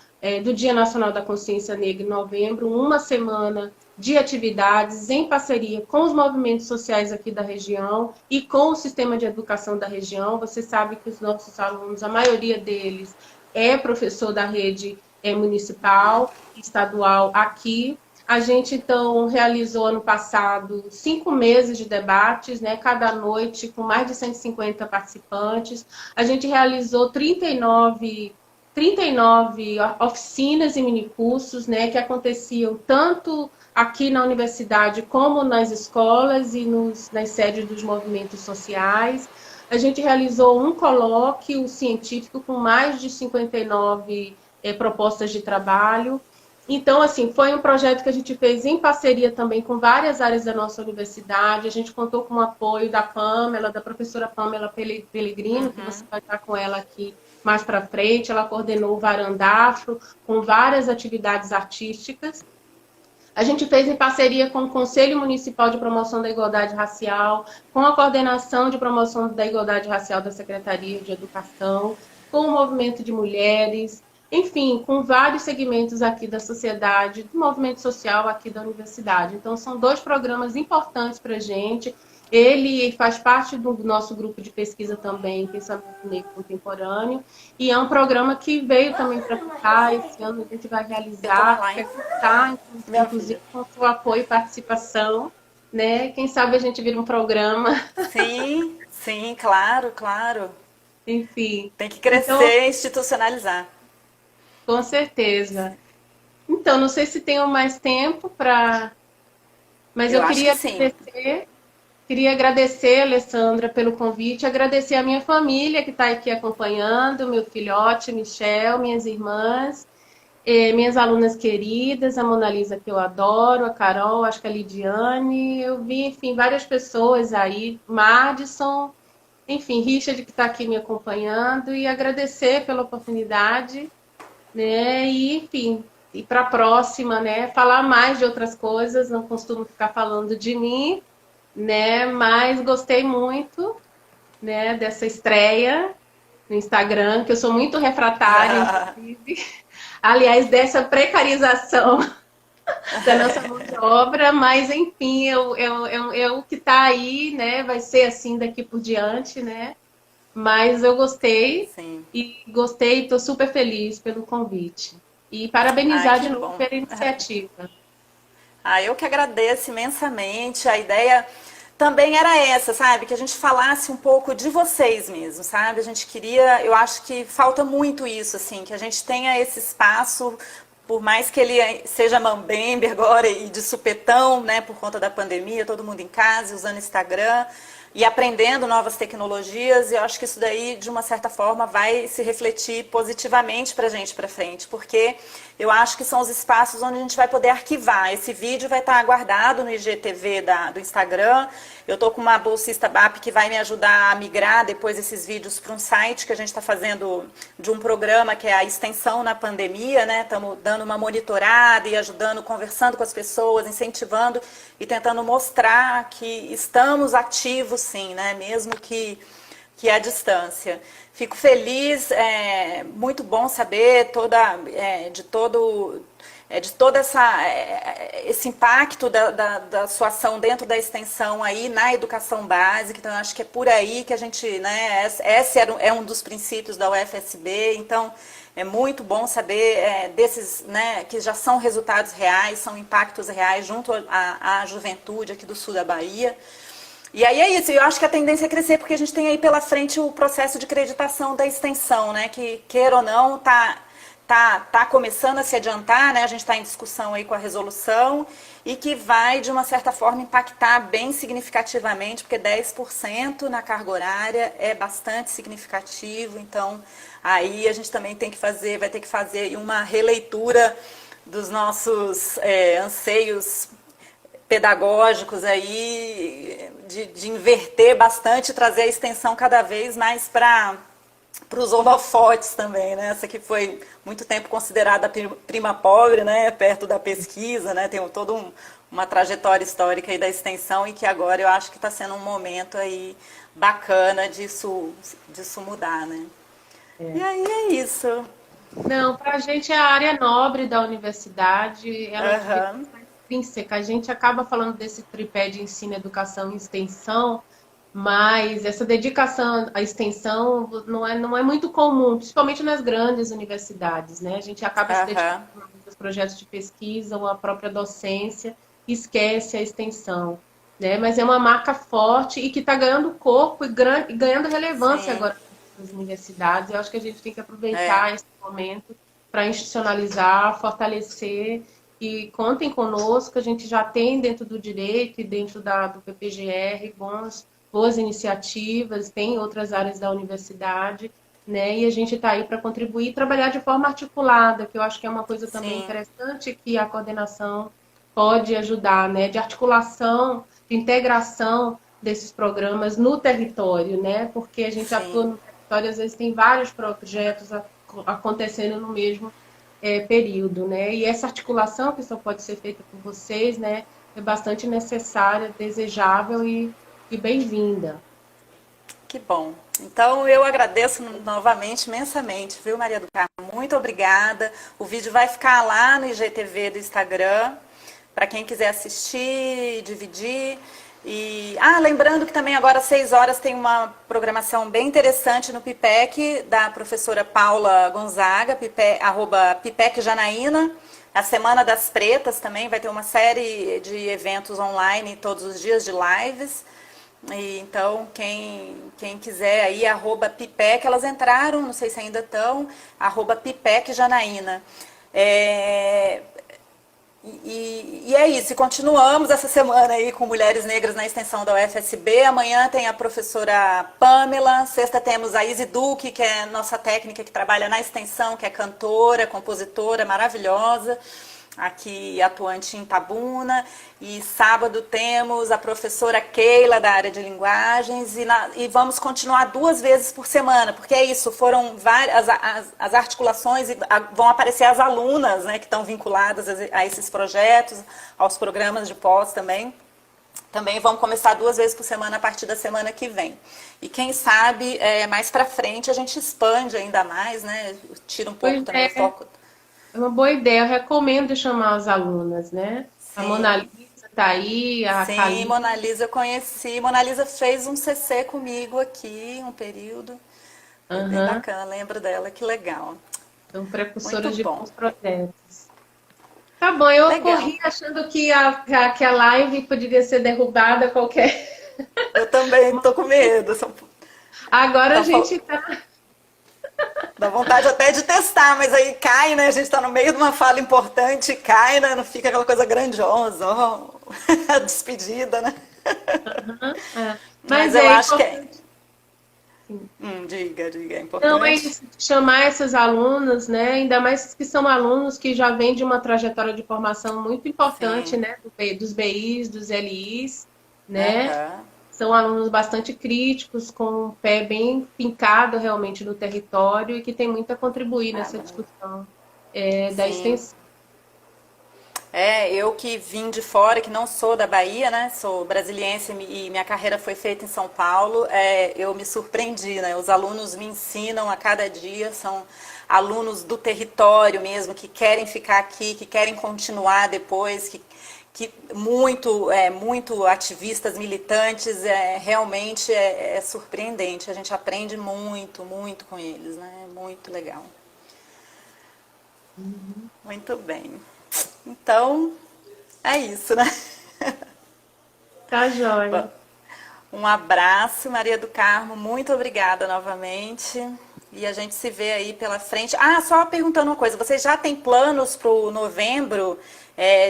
do Dia Nacional da Consciência Negra em novembro, uma semana de atividades em parceria com os movimentos sociais aqui da região e com o sistema de educação da região. Você sabe que os nossos alunos, a maioria deles é professor da rede municipal, estadual aqui. A gente, então, realizou ano passado 5 meses de debates, né, cada noite, com mais de 150 participantes. A gente realizou 39 oficinas e minicursos, né, que aconteciam tanto aqui na universidade como nas escolas e nas sedes dos movimentos sociais. A gente realizou um colóquio científico com mais de 59 propostas de trabalho. Então, assim, foi um projeto que a gente fez em parceria também com várias áreas da nossa universidade. A gente contou com o apoio da Pamela, da professora Pamela Pellegrino, que você vai estar com ela aqui mais para frente. Ela coordenou o Varanda Afro, com várias atividades artísticas. A gente fez em parceria com o Conselho Municipal de Promoção da Igualdade Racial, com a Coordenação de Promoção da Igualdade Racial da Secretaria de Educação, com o Movimento de Mulheres, enfim, com vários segmentos aqui da sociedade, do movimento social aqui da universidade. Então, são 2 programas importantes para a gente. Ele faz parte do nosso grupo de pesquisa também, Pensamento Negro Contemporâneo, e é um programa que veio também para ficar. Esse ano a gente vai realizar, tá, inclusive com o seu apoio e participação, né? Quem sabe a gente vira um programa. Sim, sim, claro, claro. Enfim. Tem que crescer Então, e institucionalizar. com certeza. Então, não sei se tenho mais tempo para... Mas eu acho queria que sim. agradecer, Alessandra, pelo convite, agradecer a minha família que está aqui acompanhando, meu filhote, Michel, minhas irmãs, minhas alunas queridas, a Mona Lisa, que eu adoro, a Carol, acho que a Lidiane, eu vi, enfim, várias pessoas aí, Madison, enfim, Richard, que está aqui me acompanhando, e agradecer pela oportunidade, né? E, enfim, e para a próxima, né? Falar mais de outras coisas, não costumo ficar falando de mim, né? Mas gostei muito, né, dessa estreia no Instagram, que eu sou muito refratária, inclusive. Aliás, dessa precarização da nossa mão de obra, mas enfim, o que está aí, né? Vai ser assim daqui por diante, né? Mas eu gostei Sim. e estou super feliz pelo convite. E Ai, parabenizar que de novo bom. pela iniciativa. Eu que agradeço imensamente. A ideia também era essa, sabe? Que a gente falasse um pouco de vocês mesmo, sabe? A gente queria, eu acho que falta muito isso, assim, que a gente tenha esse espaço, por mais que ele seja mambembe agora e de supetão, né, por conta da pandemia, todo mundo em casa, usando Instagram e aprendendo novas tecnologias, e eu acho que isso daí, de uma certa forma, vai se refletir positivamente para a gente para frente, porque eu acho que são os espaços onde a gente vai poder arquivar. Esse vídeo vai estar guardado no IGTV do Instagram. Eu estou com uma bolsista BAP que vai me ajudar a migrar depois esses vídeos para um site que a gente está fazendo de um programa que é a extensão na pandemia, né? Estamos dando uma monitorada e ajudando, conversando com as pessoas, incentivando e tentando mostrar que estamos ativos sim, né? Mesmo que à distância. Fico feliz, muito bom saber de todo esse impacto da sua ação dentro da extensão aí na educação básica. Então, eu acho que é por aí que a gente, né, esse é um dos princípios da UFSB, então é muito bom saber desses, né, que já são resultados reais, são impactos reais junto à juventude aqui do sul da Bahia. E aí é isso, eu acho que a tendência é crescer, porque a gente tem aí pela frente o processo de acreditação da extensão, né, que, queira ou não, tá começando a se adiantar, né, a gente está em discussão aí com a resolução, e que vai, de uma certa forma, impactar bem significativamente, porque 10% na carga horária é bastante significativo, então aí a gente também vai ter que fazer uma releitura dos nossos anseios pedagógicos aí, de inverter bastante, trazer a extensão cada vez mais para os holofotes também, né? Essa que foi muito tempo considerada a prima pobre, né? Perto da pesquisa, né? Tem toda uma trajetória histórica aí da extensão e que agora eu acho que está sendo um momento aí bacana disso mudar, né? E aí é isso. Não, para a gente é a área nobre da universidade, ela devia Aham. ser intrínseca. A gente acaba falando desse tripé de ensino, educação e extensão, Mas essa dedicação à extensão não é muito comum, principalmente nas grandes universidades, né? A gente acaba se dedicando Aham. aos projetos de pesquisa ou à própria docência e esquece a extensão, né? Mas é uma marca forte e que está ganhando corpo e ganhando relevância Sim. agora nas universidades. Eu acho que a gente tem que É. aproveitar esse momento para institucionalizar, fortalecer e contem conosco. A gente já tem dentro do direito e dentro do PPGR boas iniciativas, tem outras áreas da universidade, né? E a gente está aí para contribuir e trabalhar de forma articulada, que eu acho que é uma coisa também Sim. interessante que a coordenação pode ajudar, né? De articulação, de integração desses programas no território, né? Porque a gente atua Sim. no território, às vezes tem vários projetos acontecendo no mesmo período, né? E essa articulação que só pode ser feita por vocês, né? É bastante necessária, desejável e bem-vinda. Que bom. Então eu agradeço novamente imensamente, viu, Maria do Carmo? Muito obrigada. O vídeo vai ficar lá no IGTV do Instagram, para quem quiser assistir, dividir. E lembrando que também agora às 6 horas tem uma programação bem interessante no Pipec da professora Paula Gonzaga, arroba Pipec Janaína. A Semana das Pretas também vai ter uma série de eventos online todos os dias de lives. E, então, quem quiser aí, arroba Pipec, elas entraram, não sei se ainda estão, arroba Pipec Janaína. É, e é isso, e continuamos essa semana aí com Mulheres Negras na extensão da UFSB. Amanhã tem a professora Pamela, sexta temos a Izzy Duque, que é nossa técnica que trabalha na extensão, que é cantora, compositora maravilhosa, aqui atuante em Tabuna. E sábado temos a professora Keila, da área de linguagens, e vamos continuar 2 vezes por semana, porque é isso, foram várias as articulações, e vão aparecer as alunas, né, que estão vinculadas a esses projetos, aos programas de pós também. Também vão começar 2 vezes por semana a partir da semana que vem. E quem sabe, mais para frente, a gente expande ainda mais, né, tira um pouco Pois também o é, foco. é uma boa ideia. Eu recomendo chamar as alunas, né? A Mona Sim. Lisa está aí, a Sim, Cali. Mona Lisa eu conheci. Mona Lisa fez um CC comigo aqui, um período. Foi bem Aham. bacana, lembro dela, que legal. São Muito precursoras de bom. bons projetos. Tá bom, eu Legal. corri achando que a live poderia ser derrubada a qualquer. Eu também tô com medo. Agora a Tão gente fal- tá. Dá vontade até de testar, mas aí cai, né? A gente tá no meio de uma fala importante, cai, né? Não fica aquela coisa grandiosa, ó, a despedida, né? É. Mas Mas eu é acho que é. importante. Sim. Diga, é Não, é importante. isso, chamar essas alunas, né? Ainda mais que são alunos que já vêm de uma trajetória de formação muito importante, Sim. né? Dos BIs, dos LIs, né? Aham. São alunos bastante críticos, com o pé bem fincado realmente no território e que tem muito a contribuir nessa Bonito. discussão da Sim. extensão. Eu que vim de fora, que não sou da Bahia, né? Sou brasiliense e minha carreira foi feita em São Paulo. Eu me surpreendi, né? Os alunos me ensinam a cada dia, são alunos do território mesmo, que querem ficar aqui, que querem continuar depois, que muito ativistas, militantes, realmente é surpreendente. A gente aprende muito, muito com eles, né? Muito legal. Muito bem. Então, é isso, né? Tá joia. Um abraço, Maria do Carmo. Muito obrigada novamente. E a gente se vê aí pela frente. Só perguntando uma coisa: vocês já têm planos para o novembro,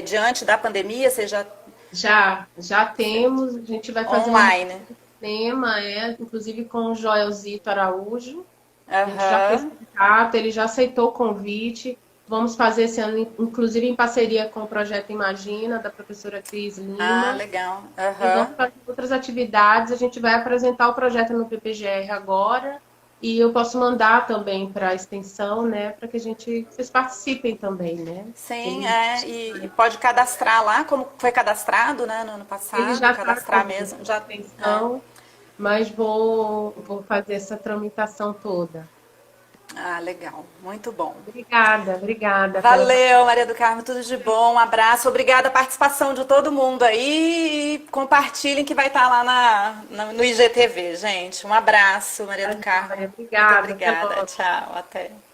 diante da pandemia? Você já. Já temos, a gente vai fazer uma mostra Online? de cinema, inclusive com o Joelzito Araújo. A gente já fez Aham. contato, ele já aceitou o convite. Vamos fazer esse ano, inclusive em parceria com o Projeto Imagina, da professora Cris Lima. Legal. E vamos Aham. fazer outras atividades. A gente vai apresentar o projeto no PPGR agora. E eu posso mandar também para a extensão, né? Para que vocês participem também, né? Sim, Ele, e pode cadastrar lá, como foi cadastrado, né, no ano ele passado, já está com cadastrar a mesmo, já, extensão, mas vou fazer essa tramitação toda. Ah, legal. Muito bom. Obrigada, obrigada. Valeu, Maria do Carmo, tudo de bom. Um abraço. Obrigada a participação de todo mundo aí. E compartilhem que vai estar lá no IGTV, gente. Um abraço, Maria do Carmo. Muito Obrigada. Até obrigada. logo. Tchau. Até.